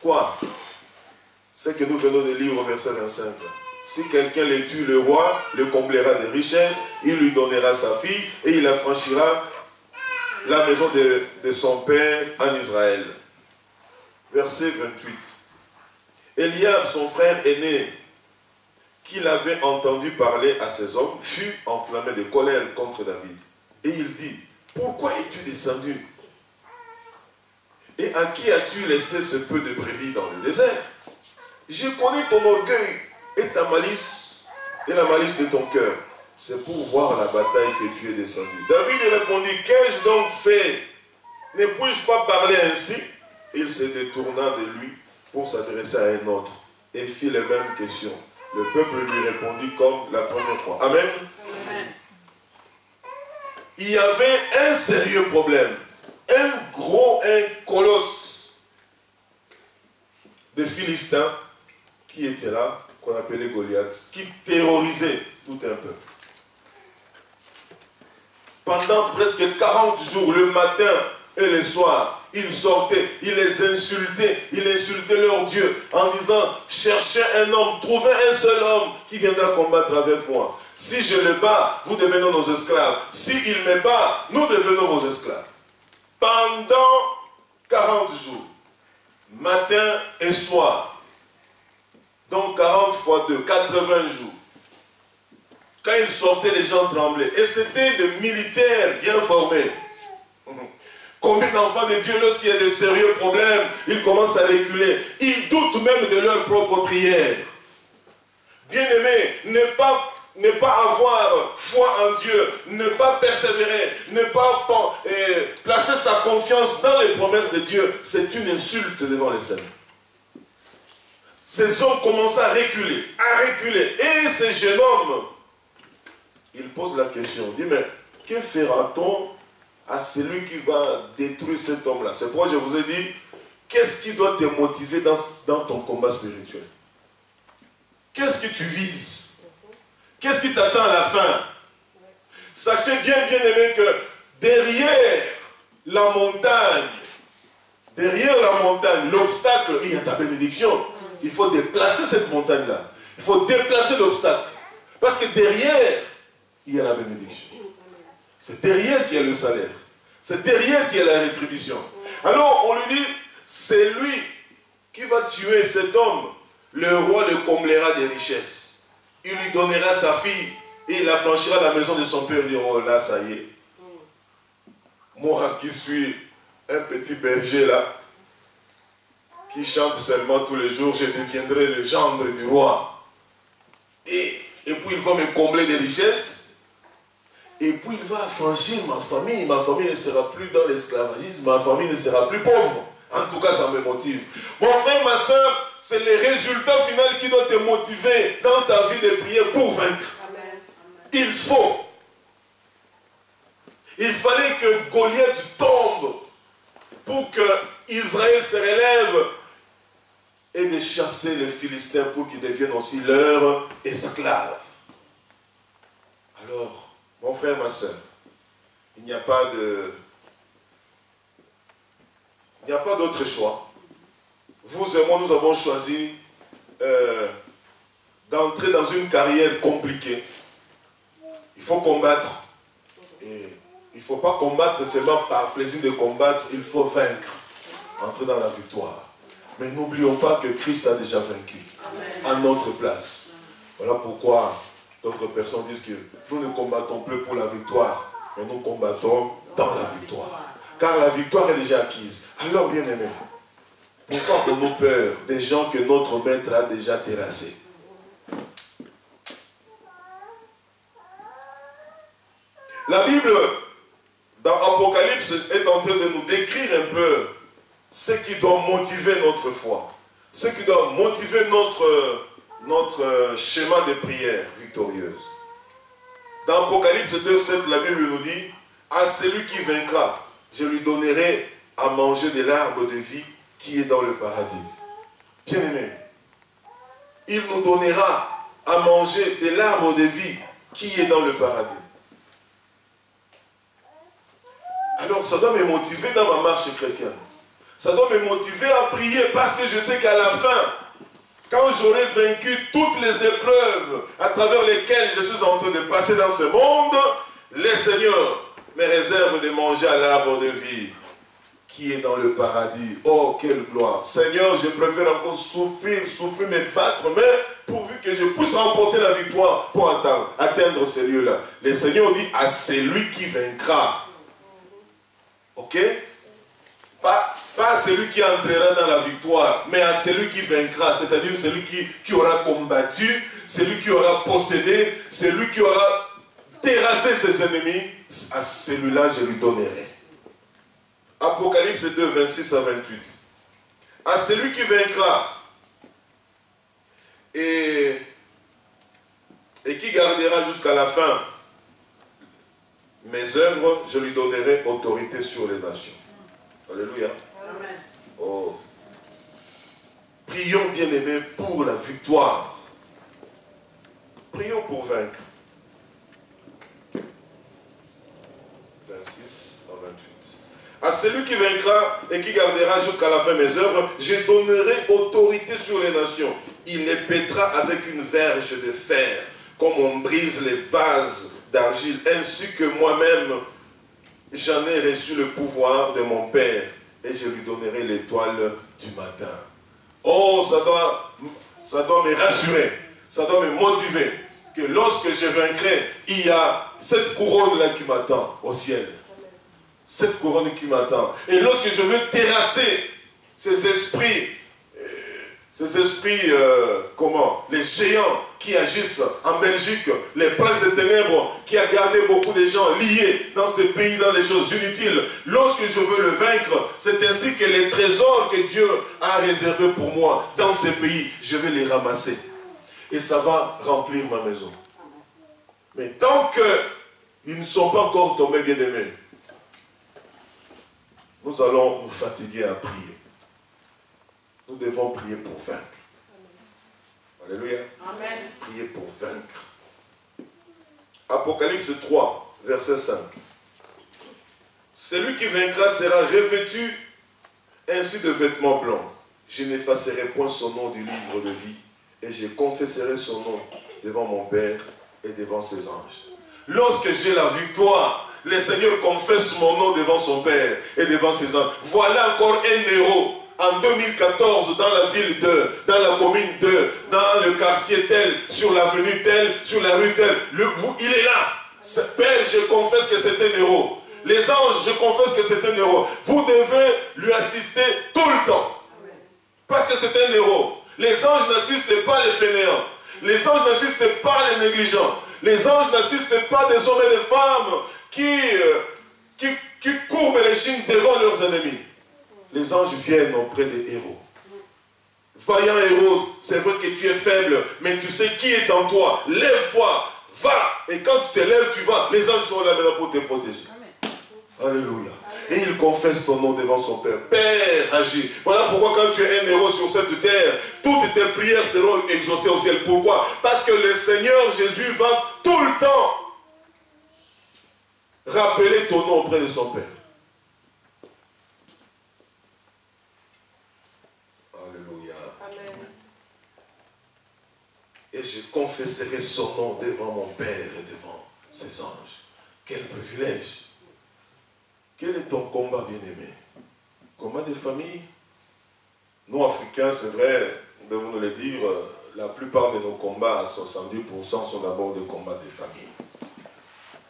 Quoi? C'est que nous venons de lire au verset 25. Si quelqu'un les tue, le roi le comblera de richesses, il lui donnera sa fille et il affranchira la maison de son père en Israël. Verset 28. Eliab, son frère aîné, qui l'avait entendu parler à ces hommes, fut enflammé de colère contre David. Et il dit, pourquoi es-tu descendu? Et à qui as-tu laissé ce peu de brebis dans le désert? Je connais ton orgueil et ta malice, et la malice de ton cœur. C'est pour voir la bataille que tu es descendu. David répondit, qu'ai-je donc fait? Ne puis-je pas parler ainsi? Il se détourna de lui pour s'adresser à un autre et fit les mêmes questions. Le peuple lui répondit comme la première fois. Amen. Amen. Il y avait un sérieux problème. Un colosse de Philistins qui était là, qu'on appelait Goliath, qui terrorisait tout un peuple. Pendant presque 40 jours, le matin et le soir, ils sortaient, ils les insultaient, ils insultaient leur Dieu en disant, cherchez un homme, trouvez un seul homme qui viendra combattre avec moi. Si je le bats, vous devenez nos esclaves. S'il me bat, nous devenons vos esclaves. Pendant 40 jours, matin et soir, donc 40 fois 2, 80 jours. Quand ils sortaient, les gens tremblaient. Et c'était des militaires bien formés. Combien d'enfants de Dieu, lorsqu'il y a de sérieux problèmes, ils commencent à reculer. Ils doutent même de leur propre prière. Bien-aimés, ne pas avoir foi en Dieu, ne pas persévérer, ne pas placer sa confiance dans les promesses de Dieu, c'est une insulte devant les Seigneurs. Ces hommes commencent à reculer. Et ces jeunes hommes, ils posent la question, ils disent, mais que fera-t-on à celui qui va détruire cet homme-là? C'est pourquoi je vous ai dit, qu'est-ce qui doit te motiver dans ton combat spirituel? Qu'est-ce que tu vises? Qu'est-ce qui t'attend à la fin? Sachez bien, bien aimé, que derrière la montagne Derrière la montagne, l'obstacle, il y a ta bénédiction. Il faut déplacer cette montagne-là. Il faut déplacer l'obstacle. Parce que derrière, il y a la bénédiction. C'est derrière qu'il y a le salaire. C'est derrière qu'il y a la rétribution. Alors on lui dit, c'est lui qui va tuer cet homme. Le roi le comblera des richesses. Il lui donnera sa fille et il affranchira la maison de son père. Il dit, oh là, ça y est. Moi qui suis un petit berger là, qui chante seulement tous les jours, je deviendrai le gendre du roi. Et puis il va me combler des richesses. Et puis il va affranchir ma famille. Ma famille ne sera plus dans l'esclavagisme. Ma famille ne sera plus pauvre. En tout cas, ça me motive. Mon frère, ma soeur, c'est le résultat final qui doit te motiver dans ta vie de prière pour vaincre. Amen. Il faut. Il fallait que Goliath tombe pour que Israël se relève et de chasser les Philistins pour qu'ils deviennent aussi leurs esclaves. Alors, mon frère, ma soeur, il n'y a pas d'autre choix. Vous et moi, nous avons choisi d'entrer dans une carrière compliquée. Il faut combattre. Et il ne faut pas combattre seulement par plaisir de combattre, il faut vaincre. Entrer dans la victoire. Mais n'oublions pas que Christ a déjà vaincu. Amen. À notre place. Voilà pourquoi d'autres personnes disent que nous ne combattons plus pour la victoire, mais nous combattons dans la victoire. Car la victoire est déjà acquise. Alors, bien aimé, pourquoi avons-nous peur des gens que notre maître a déjà terrassés? La Bible, dans Apocalypse, est en train de nous décrire un peu ce qui doit motiver notre foi, ce qui doit motiver notre schéma de prière victorieuse. Dans Apocalypse 2,7, la Bible nous dit, à celui qui vaincra, je lui donnerai à manger de l'arbre de vie qui est dans le paradis. Bien-aimé, il nous donnera à manger de l'arbre de vie qui est dans le paradis. Alors ça doit me motiver dans ma marche chrétienne. Ça doit me motiver à prier parce que je sais qu'à la fin, quand j'aurai vaincu toutes les épreuves à travers lesquelles je suis en train de passer dans ce monde, le Seigneur me réserve de manger à l'arbre de vie qui est dans le paradis. Oh, quelle gloire! Seigneur, je préfère encore souffrir, me battre, mais pourvu que je puisse remporter la victoire pour atteindre ces lieux-là. Le Seigneur dit à celui qui vaincra. Ok? Pas celui qui entrera dans la victoire, mais à celui qui vaincra, c'est-à-dire celui qui aura combattu, celui qui aura possédé, celui qui aura terrassé ses ennemis, à celui-là je lui donnerai. Apocalypse 2, 26 à 28. À celui qui vaincra et qui gardera jusqu'à la fin mes œuvres, je lui donnerai autorité sur les nations. Alléluia. Amen. Oh. Prions, bien-aimés, pour la victoire. Prions pour vaincre. 26 à 28. À celui qui vaincra et qui gardera jusqu'à la fin mes œuvres, je donnerai autorité sur les nations. Il les pètera avec une verge de fer, comme on brise les vases d'argile, ainsi que moi-même, j'en ai reçu le pouvoir de mon Père, et je lui donnerai l'étoile du matin. Oh, ça doit me rassurer, ça doit me motiver, que lorsque je vaincrai, il y a cette couronne-là qui m'attend au ciel. Cette couronne qui m'attend. Et lorsque je veux terrasser ces esprits, les géants qui agissent en Belgique, les princes des ténèbres qui a gardé beaucoup de gens liés dans ces pays, dans les choses inutiles. Lorsque je veux le vaincre, c'est ainsi que les trésors que Dieu a réservés pour moi dans ces pays, je vais les ramasser. Et ça va remplir ma maison. Mais tant qu'ils ne sont pas encore tombés, bien-aimés, nous allons nous fatiguer à prier. Nous devons prier pour vaincre. Alléluia. Amen. Prier pour vaincre. Apocalypse 3, verset 5. Celui qui vaincra sera revêtu Ainsi de vêtements blancs, je n'effacerai point son nom du livre de vie, et je confesserai son nom devant mon Père et devant ses anges. Lorsque j'ai la victoire, le Seigneur confesse mon nom devant son Père et devant ses anges. Voilà encore un héros. En 2014, dans la ville de, dans la commune de, dans le quartier tel, sur l'avenue tel, sur la rue tel, il est là. Père, je confesse que c'est un héros. Les anges, je confesse que c'est un héros. Vous devez lui assister tout le temps. Parce que c'est un héros. Les anges n'assistent pas les fainéants. Les anges n'assistent pas les négligents. Les anges n'assistent pas des hommes et des femmes qui courbent les chines devant leurs ennemis. Les anges viennent auprès des héros. Vaillant héros, c'est vrai que tu es faible, mais tu sais qui est en toi. Lève-toi, va. Et quand tu te lèves, tu vas. Les anges sont là maintenant pour te protéger. Amen. Alléluia. Et il confesse ton nom devant son Père. Père, agis. Voilà pourquoi quand tu es un héros sur cette terre, toutes tes prières seront exaucées au ciel. Pourquoi? Parce que le Seigneur Jésus va tout le temps rappeler ton nom auprès de son Père. Alléluia. Amen. Et je confesserai son nom devant mon Père et devant ses anges. Quel privilège. Quel est ton combat, bien-aimé? Combat de famille? Nous, Africains, c'est vrai, nous devons nous le dire, la plupart de nos combats, à 70%, sont d'abord des combats de famille.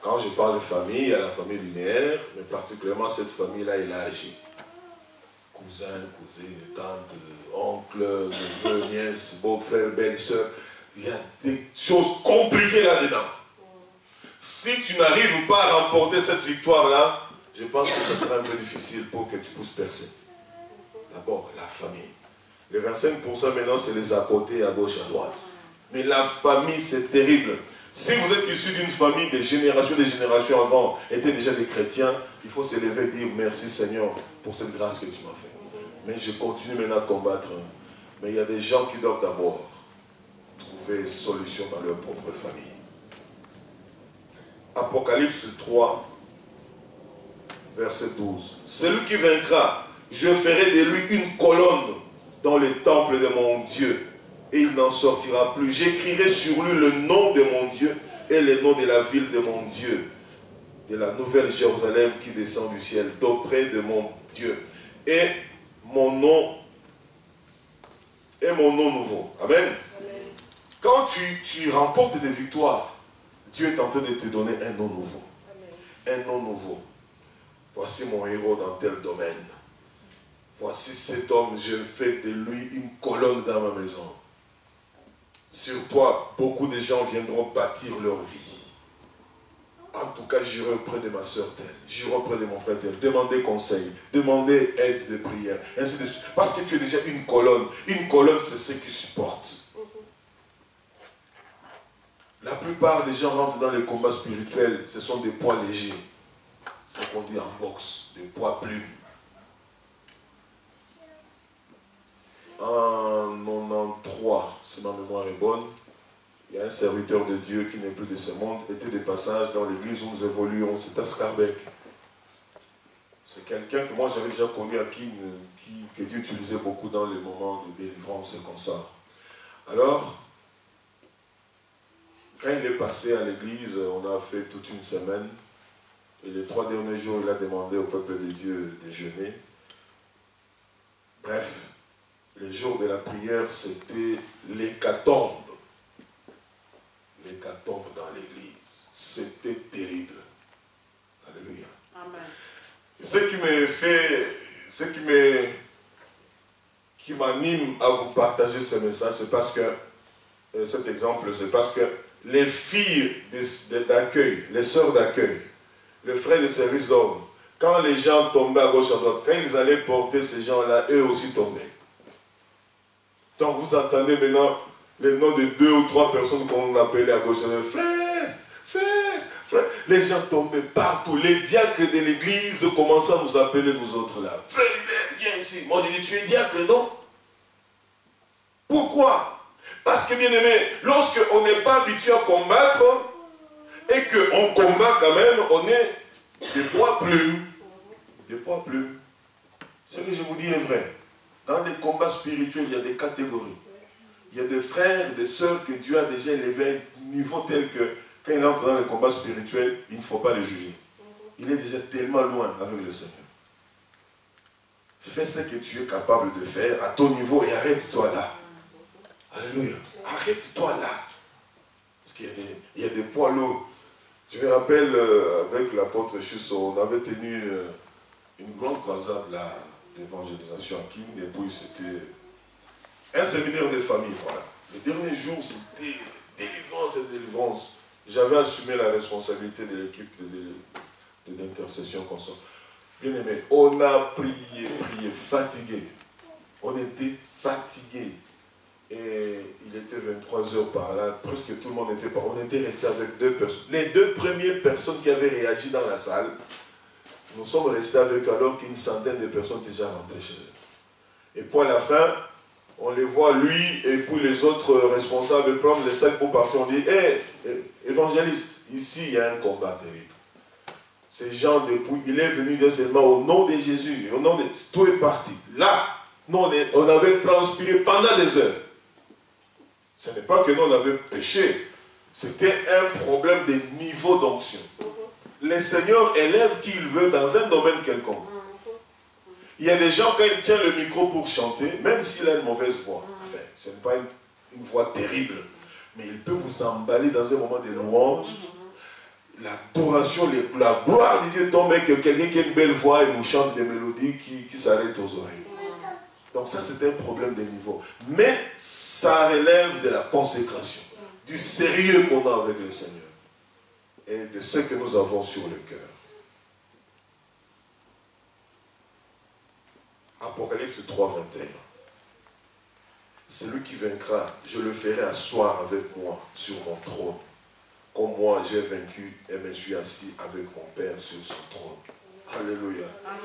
Quand je parle de famille, il y a la famille linéaire, mais particulièrement cette famille-là élargie. Cousins, cousines, tantes, oncles, neveux, nièces, beaux-frères, belles-sœurs. Il y a des choses compliquées là-dedans. Si tu n'arrives pas à remporter cette victoire-là, je pense que ce sera un peu difficile pour que tu puisses percer. D'abord, la famille. Les 25% maintenant, c'est les à côté, à gauche, à droite. Mais la famille, c'est terrible. Si vous êtes issu d'une famille des générations avant, étaient déjà des chrétiens, il faut se lever et dire merci Seigneur pour cette grâce que tu m'as faite. Mais je continue maintenant à combattre. Mais il y a des gens qui doivent d'abord trouver solution dans leur propre famille. Apocalypse 3, verset 12. Celui qui vaincra, je ferai de lui une colonne dans le temple de mon Dieu, et il n'en sortira plus. J'écrirai sur lui le nom de mon Dieu et le nom de la ville de mon Dieu, de la nouvelle Jérusalem qui descend du ciel, d'auprès de mon Dieu. Et mon nom nouveau. Amen. Amen. Quand tu remportes des victoires, Dieu est en train de te donner un nom nouveau. Amen. Un nom nouveau. Voici mon héros dans tel domaine. Voici cet homme, je fais de lui une colonne dans ma maison. Sur toi, beaucoup de gens viendront bâtir leur vie. En tout cas, j'irai auprès de ma soeur telle, j'irai auprès de mon frère tel, demander conseil, demander aide de prière, ainsi de suite. Parce que tu es déjà une colonne. Une colonne, c'est ce qui supporte. La plupart des gens rentrent dans les combats spirituels, ce sont des poids légers. C'est ce qu'on dit en boxe, des poids plumes. En 93, si ma mémoire est bonne, il y a un serviteur de Dieu qui n'est plus de ce monde, était de passage dans l'église où nous évoluons, c'est à Scarbeck. C'est quelqu'un que moi j'avais déjà connu, que Dieu utilisait beaucoup dans les moments de délivrance et comme ça. Alors, quand il est passé à l'église, on a fait toute une semaine, et les 3 derniers jours, il a demandé au peuple de Dieu de jeûner. Bref, les jours de la prière, c'était l'hécatombe. L'hécatombe dans l'église. C'était terrible. Alléluia. Amen. Ce qui m'anime à vous partager ce message, c'est parce que, cet exemple, c'est parce que les filles d'accueil, les sœurs d'accueil, les frères de service d'ordre, quand les gens tombaient à gauche à droite, quand ils allaient porter ces gens-là, eux aussi tombaient. Donc vous entendez maintenant les noms de 2 ou 3 personnes qu'on appelait à gauche à droite. Frère, frère, frère. Les gens tombaient partout. Les diacres de l'église commençaient à nous appeler, nous autres là. Frère, viens ici. Moi je dis, tu es diacre, non? Pourquoi? Parce que bien aimé, lorsqu'on n'est pas habitué à combattre, et qu'on combat quand même, on est des poids plumes. Des poids plumes. Ce que je vous dis est vrai. Dans les combats spirituels, il y a des catégories. Il y a des frères et des sœurs que Dieu a déjà élevés à un niveau tel que quand il entre dans les combats spirituels, il ne faut pas les juger. Il est déjà tellement loin avec le Seigneur. Fais ce que tu es capable de faire à ton niveau et arrête-toi là. Alléluia. Arrête-toi là. Parce qu'il y a des poids lourds. Je me rappelle, avec l'apôtre Chusso, on avait tenu une grande croisade là, d'évangélisation à King, et puis c'était un séminaire de famille, voilà. Les derniers jours, c'était délivrance et délivrance. J'avais assumé la responsabilité de l'équipe de l'intercession consort. Bien aimé, on a prié, fatigué. On était fatigué. Et il était 23h par là, presque tout le monde était par là. On était resté avec 2 personnes. Les 2 premières personnes qui avaient réagi dans la salle, nous sommes restés avec alors qu'une centaine de personnes étaient déjà rentrées chez eux. Et puis à la fin, on les voit, lui et puis les autres responsables prendre les sacs pour partir. On dit, hé, évangéliste, ici il y a un combat terrible. Ces gens, depuis, il est venu dire seulement au nom de Jésus, au nom de... Tout est parti. Là, nous, on avait transpiré pendant des heures. Ce n'est pas que nous, on avait péché. C'était un problème de niveau d'onction. Le Seigneur élève qui il veut dans un domaine quelconque. Il y a des gens, quand ils tiennent le micro pour chanter, même s'il a une mauvaise voix, enfin, ce n'est pas une voix terrible, mais il peut vous emballer dans un moment de louange. L'adoration, la gloire de Dieu tombe et que quelqu'un qui a une belle voix et vous chante des mélodies qui s'arrêtent aux oreilles. Donc ça, c'est un problème de niveau. Mais ça relève de la consécration, du sérieux qu'on a avec le Seigneur et de ce que nous avons sur le cœur. Apocalypse 3, 21. Celui qui vaincra, je le ferai asseoir avec moi sur mon trône. Comme moi, j'ai vaincu et me suis assis avec mon Père sur son trône. Alléluia. Amen.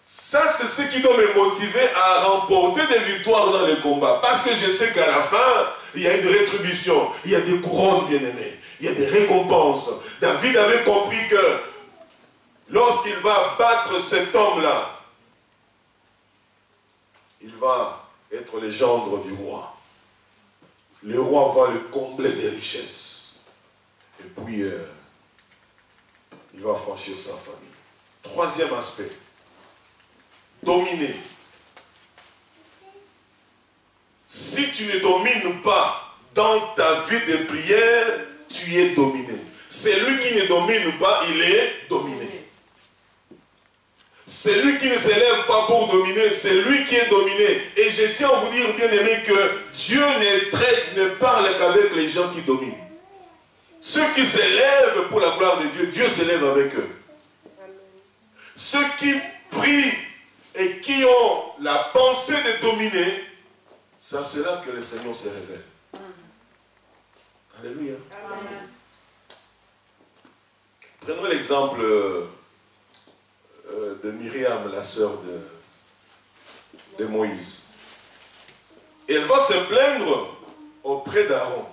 Ça, c'est ce qui doit me motiver à remporter des victoires dans les combats. Parce que je sais qu'à la fin, il y a une rétribution. Il y a des couronnes, bien-aimés. Il y a des récompenses. David avait compris que lorsqu'il va battre cet homme-là, il va être le gendre du roi. Le roi va le combler des richesses. Et puis, il va franchir sa famille. Troisième aspect. Dominer. Si tu ne domines pas dans ta vie de prière, tu es dominé. Celui qui ne domine pas, il est dominé. Celui qui ne s'élève pas pour dominer, c'est lui qui est dominé. Et je tiens à vous dire, bien aimé, que Dieu ne traite, ne parle qu'avec les gens qui dominent. Ceux qui s'élèvent pour la gloire de Dieu, Dieu s'élève avec eux. Ceux qui prient et qui ont la pensée de dominer, c'est à cela que le Seigneur se révèle. Alléluia. Amen. Prenons l'exemple de Myriam, la sœur de Moïse. Elle va se plaindre auprès d'Aaron.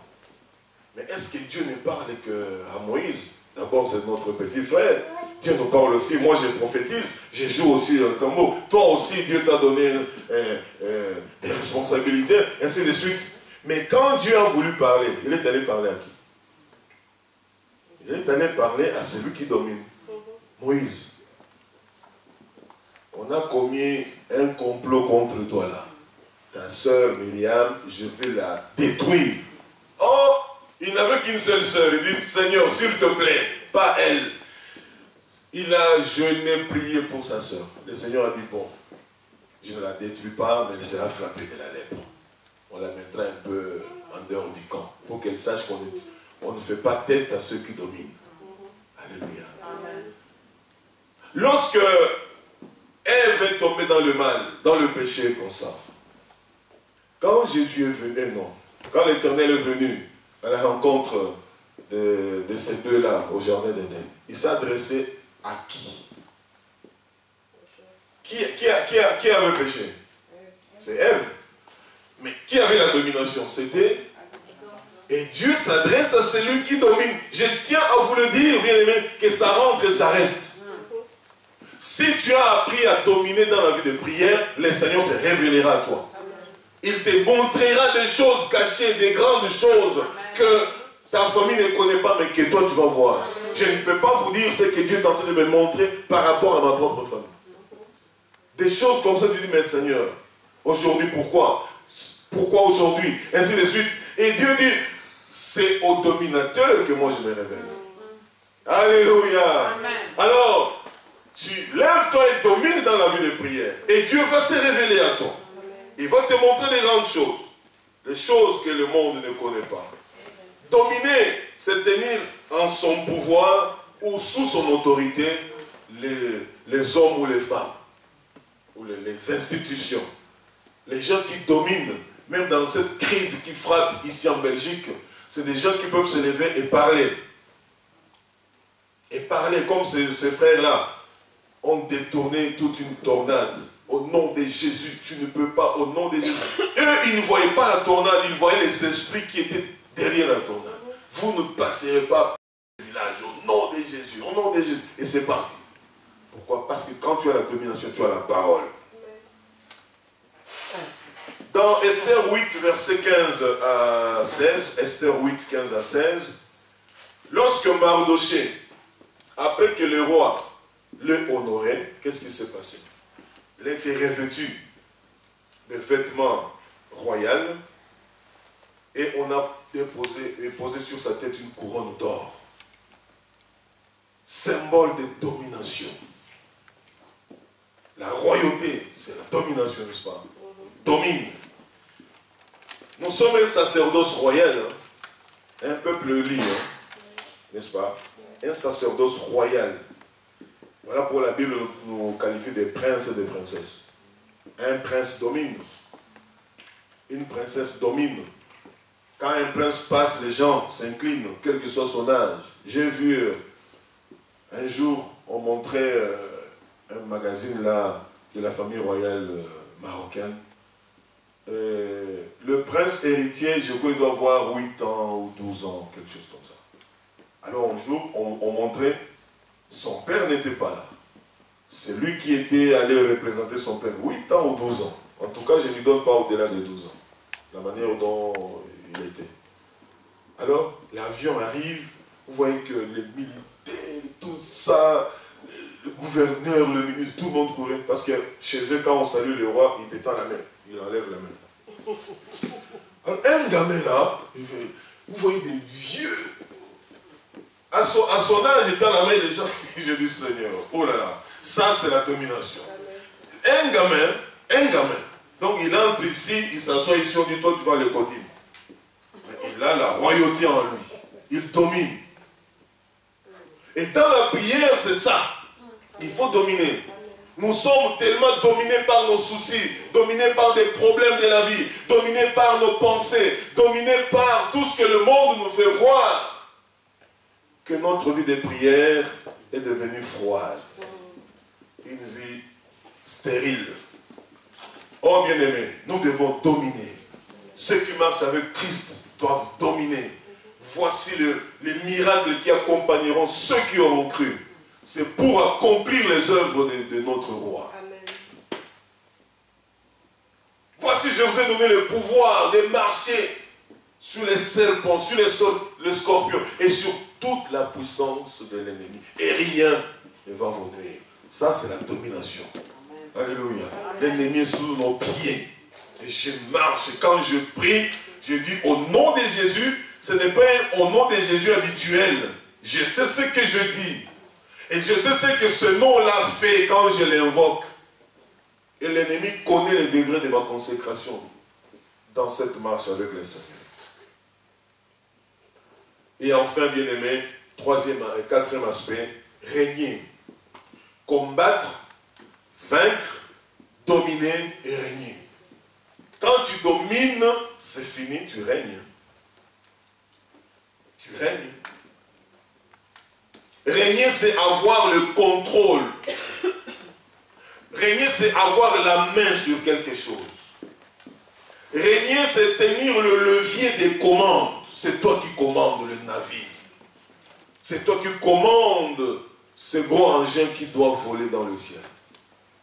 Mais est-ce que Dieu ne parle qu'à Moïse? D'abord, c'est notre petit frère. Dieu nous parle aussi. Moi, je prophétise. Je joue aussi un tambour. Toi aussi, Dieu t'a donné des responsabilités, ainsi de suite. Mais quand Dieu a voulu parler, il est allé parler à qui? Il est allé parler à celui qui domine. Moïse. On a commis un complot contre toi là. Ta sœur Myriam, je vais la détruire. Oh! Il n'avait qu'une seule sœur. Il dit, Seigneur, s'il te plaît, pas elle. Il a jeûné, prié pour sa sœur. Le Seigneur a dit, bon, je ne la détruis pas, mais elle sera frappée de la lèpre. On la mettra un peu en dehors du camp, pour qu'elle sache qu'on ne fait pas tête à ceux qui dominent. Alléluia. Amen. Lorsque Ève est tombée dans le mal, dans le péché comme ça, quand Jésus est venu, non, quand l'Éternel est venu à la rencontre de ces deux-là au jardin d'Éden, il s'est adressé à qui? Qui avait péché? C'est Ève. Mais qui avait la domination? C'était... Et Dieu s'adresse à celui qui domine. Je tiens à vous le dire, bien aimé, que ça rentre et ça reste. Si tu as appris à dominer dans la vie de prière, le Seigneur se révélera à toi. Il te montrera des choses cachées, des grandes choses que ta famille ne connaît pas, mais que toi tu vas voir. Je ne peux pas vous dire ce que Dieu est en train de me montrer par rapport à ma propre famille. Des choses comme ça, tu dis, mais Seigneur, aujourd'hui pourquoi? Pourquoi aujourd'hui? Ainsi de suite. Et Dieu dit, c'est au dominateur que moi je me révèle. Alléluia. Amen. Alors, tu lèves-toi et domines dans la vie de prière. Et Dieu va se révéler à toi. Il va te montrer des grandes choses. Les choses que le monde ne connaît pas. Dominer, c'est tenir en son pouvoir ou sous son autorité les hommes ou les femmes. Ou les institutions. Les gens qui dominent, même dans cette crise qui frappe ici en Belgique, c'est des gens qui peuvent se lever et parler. Et parler comme ces frères-là ont détourné toute une tornade. Au nom de Jésus, tu ne peux pas, au nom de Jésus. Eux, ils ne voyaient pas la tornade, ils voyaient les esprits qui étaient derrière la tornade. Vous ne passerez pas par le village, au nom de Jésus, au nom de Jésus. Et c'est parti. Pourquoi? Parce que quand tu as la domination, tu as la parole. Dans Esther 8, verset 15 à 16, Esther 8, 15 à 16, lorsque Mardoché, après que le roi le honorait, qu'est-ce qui s'est passé? Il a été revêtu de vêtements royaux et on a posé sur sa tête une couronne d'or. Symbole de domination. La royauté, c'est la domination, n'est-ce pas? Domine. Nous sommes un sacerdoce royal, hein? Un peuple libre, hein? N'est-ce pas? Un sacerdoce royal. Voilà pour la Bible nous qualifie des princes et des princesses. Un prince domine. Une princesse domine. Quand un prince passe, les gens s'inclinent, quel que soit son âge. J'ai vu un jour, on montrait un magazine là de la famille royale marocaine. Le prince héritier, je crois qu'il doit avoir 8 ans ou 12 ans, quelque chose comme ça. Alors un jour, on montrait, son père n'était pas là. C'est lui qui était allé représenter son père, 8 ans ou 12 ans. En tout cas, je ne lui donne pas au-delà de 12 ans. La manière dont il était. Alors, l'avion arrive, vous voyez que les militaires, tout ça, le gouverneur, le ministre, tout le monde courait. Parce que chez eux, quand on salue le roi, il détend la main. Il enlève la main. Alors, un gamin là, vous voyez des vieux. À son âge, il étend la main des gens. J'ai dit, Seigneur, oh là là, ça c'est la domination. Un gamin. Donc il entre ici, il s'assoit ici, on dit, toi tu vas le côté. Il a la royauté en lui. Il domine. Et dans la prière, c'est ça. Il faut dominer. Nous sommes tellement dominés par nos soucis, dominés par des problèmes de la vie, dominés par nos pensées, dominés par tout ce que le monde nous fait voir, que notre vie de prière est devenue froide. Une vie stérile. Oh bien-aimés, nous devons dominer. Ceux qui marchent avec Christ doivent dominer. Voici les miracles qui accompagneront ceux qui auront cru. C'est pour accomplir les œuvres de notre roi. Amen. Voici, je vous ai donné le pouvoir de marcher sur les serpents, sur les scorpions et sur toute la puissance de l'ennemi. Et rien ne va vous nuire. Ça, c'est la domination. Amen. Alléluia. L'ennemi est sous nos pieds. Et je marche. Et quand je prie, je dis au nom de Jésus. Ce n'est pas au nom de Jésus habituel. Je sais ce que je dis. Et je sais ce que ce nom-là fait quand je l'invoque. Et l'ennemi connaît les degrés de ma consécration dans cette marche avec le Seigneur. Et enfin, bien-aimé, troisième et quatrième aspect, régner. Combattre, vaincre, dominer et régner. Quand tu domines, c'est fini, tu règnes. Tu règnes. Régner, c'est avoir le contrôle. Régner, c'est avoir la main sur quelque chose. Régner, c'est tenir le levier des commandes. C'est toi qui commandes le navire. C'est toi qui commandes ce gros engin qui doit voler dans le ciel.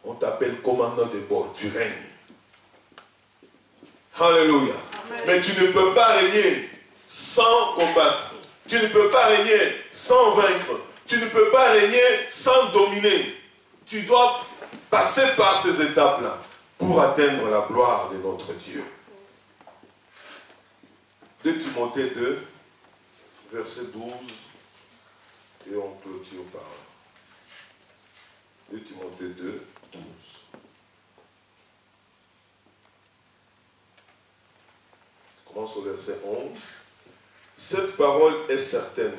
On t'appelle commandant de bord, tu règnes. Alléluia. Mais tu ne peux pas régner sans combattre. Tu ne peux pas régner sans vaincre. Tu ne peux pas régner sans dominer. Tu dois passer par ces étapes-là pour atteindre la gloire de notre Dieu. 2 Timothée 2, verset 12, et on clôture par là. 2 Timothée 2, 12. Je commence au verset 11. Cette parole est certaine.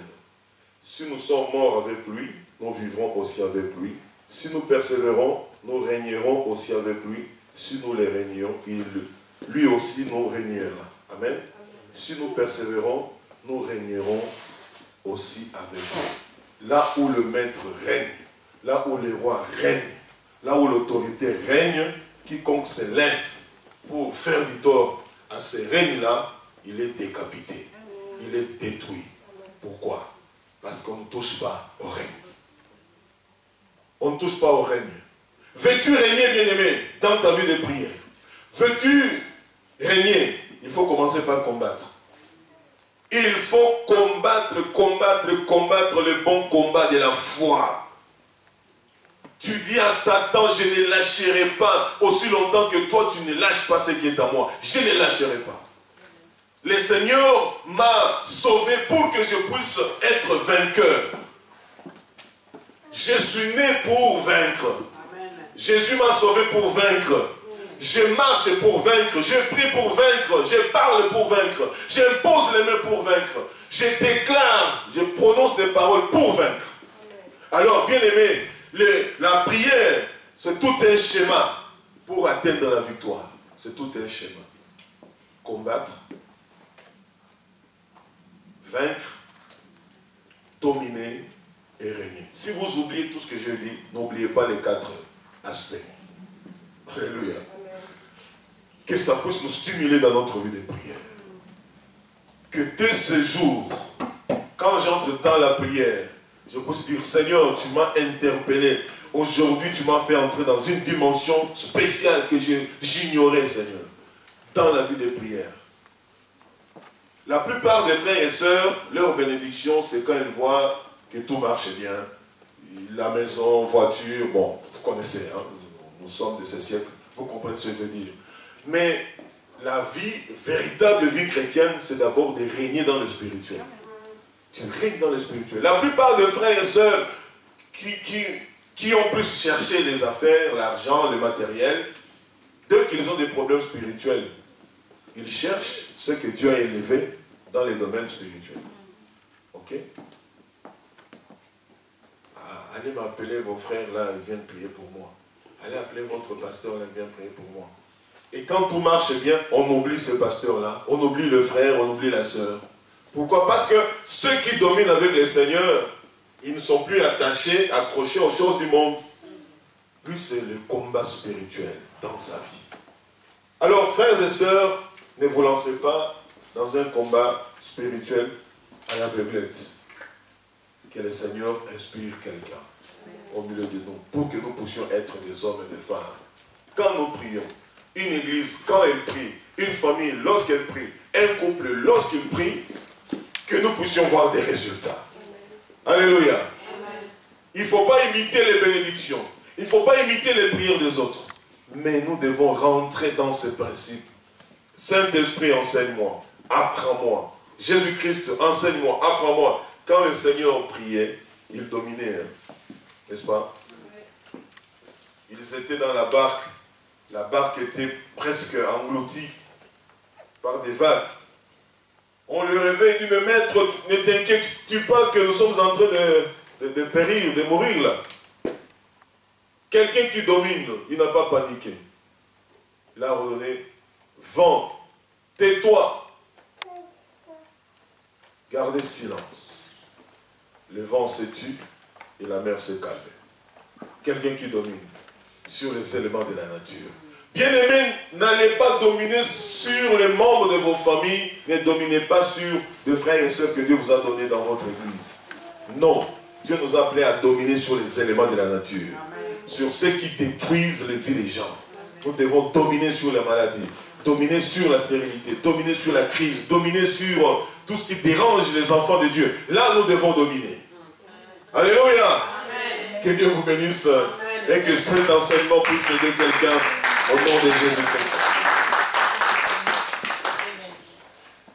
Si nous sommes morts avec lui, nous vivrons aussi avec lui. Si nous persévérons, nous régnerons aussi avec lui. Si nous les régnons, lui aussi nous régnera. Amen. Si nous persévérons, nous régnerons aussi avec lui. Là où le maître règne, là où le roi règne, là où l'autorité règne, quiconque se lève pour faire du tort à ces règnes-là, il est décapité, il est détruit. Pourquoi? Parce qu'on ne touche pas au règne. On ne touche pas au règne. Veux-tu régner, bien-aimé, dans ta vie de prière? Veux-tu régner? Il faut commencer par combattre. Il faut combattre le bon combat de la foi. Tu dis à Satan, je ne lâcherai pas aussi longtemps que toi tu ne lâches pas ce qui est à moi. Je ne lâcherai pas. Le Seigneur m'a sauvé pour que je puisse être vainqueur. Je suis né pour vaincre. Jésus m'a sauvé pour vaincre. Je marche pour vaincre. Je prie pour vaincre. Je parle pour vaincre. J'impose les mains pour vaincre. Je déclare, je prononce des paroles pour vaincre. Alors, bien aimé, la prière, c'est tout un schéma pour atteindre la victoire. C'est tout un schéma. Combattre, vaincre, dominer et régner. Si vous oubliez tout ce que je dis, n'oubliez pas les 4 aspects. Alléluia. Que ça puisse nous stimuler dans notre vie de prière. Que dès ce jour, quand j'entre dans la prière, je puisse dire, Seigneur, tu m'as interpellé. Aujourd'hui, tu m'as fait entrer dans une dimension spéciale que j'ignorais, Seigneur, dans la vie de prière. La plupart des frères et sœurs, leur bénédiction, c'est quand ils voient que tout marche bien. La maison, voiture, bon, vous connaissez, hein, nous sommes de ce siècle, vous comprenez ce que je veux dire. Mais la vie, véritable vie chrétienne, c'est d'abord de régner dans le spirituel. Tu règnes dans le spirituel. La plupart des frères et sœurs qui ont plus cherché les affaires, l'argent, le matériel, dès qu'ils ont des problèmes spirituels, ils cherchent ce que Dieu a élevé dans les domaines spirituels. Ok? Ah, allez m'appeler vos frères là, ils viennent prier pour moi. Allez appeler votre pasteur là, il vient prier pour moi. Et quand tout marche bien, on oublie ce pasteur-là, on oublie le frère, on oublie la sœur. Pourquoi? Parce que ceux qui dominent avec le Seigneur, ils ne sont plus attachés, accrochés aux choses du monde. Lui, c'est le combat spirituel dans sa vie. Alors, frères et sœurs, ne vous lancez pas dans un combat spirituel à l'aveuglette. Que le Seigneur inspire quelqu'un au milieu de nous, pour que nous puissions être des hommes et des femmes. Quand nous prions, une église, quand elle prie, une famille, lorsqu'elle prie, un couple, lorsqu'il prie, que nous puissions voir des résultats. Alléluia. Il ne faut pas imiter les bénédictions. Il ne faut pas imiter les prières des autres. Mais nous devons rentrer dans ces principes. Saint-Esprit, enseigne-moi. Apprends-moi. Jésus-Christ, enseigne-moi. Apprends-moi. Quand le Seigneur priait, il dominait. N'est-ce pas? Ils étaient dans la barque. La barque était presque engloutie par des vagues. On le réveille, il dit, mais maître, ne t'inquiète-tu pas que nous sommes en train de périr, de mourir là? Quelqu'un qui domine, il n'a pas paniqué. Il a ordonné, vent, tais-toi. Gardez silence. Le vent se tue et la mer se calme. Quelqu'un qui domine sur les éléments de la nature. Bien-aimés, n'allez pas dominer sur les membres de vos familles, ne dominez pas sur les frères et sœurs que Dieu vous a donnés dans votre église. Non, Dieu nous a appelés à dominer sur les éléments de la nature. Sur ceux qui détruisent les vies des gens. Nous devons dominer sur la maladie, dominer sur la stérilité, dominer sur la crise, dominer sur tout ce qui dérange les enfants de Dieu. Là, nous devons dominer. Alléluia. Amen. Que Dieu vous bénisse. Amen. Et que cet enseignement puisse aider quelqu'un au nom de Jésus-Christ.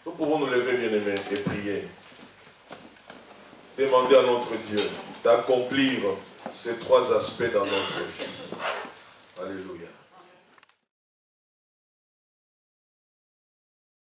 Nous pouvons nous lever, bien-aimés, et prier. Demander à notre Dieu d'accomplir ces trois aspects dans notre vie. Alléluia.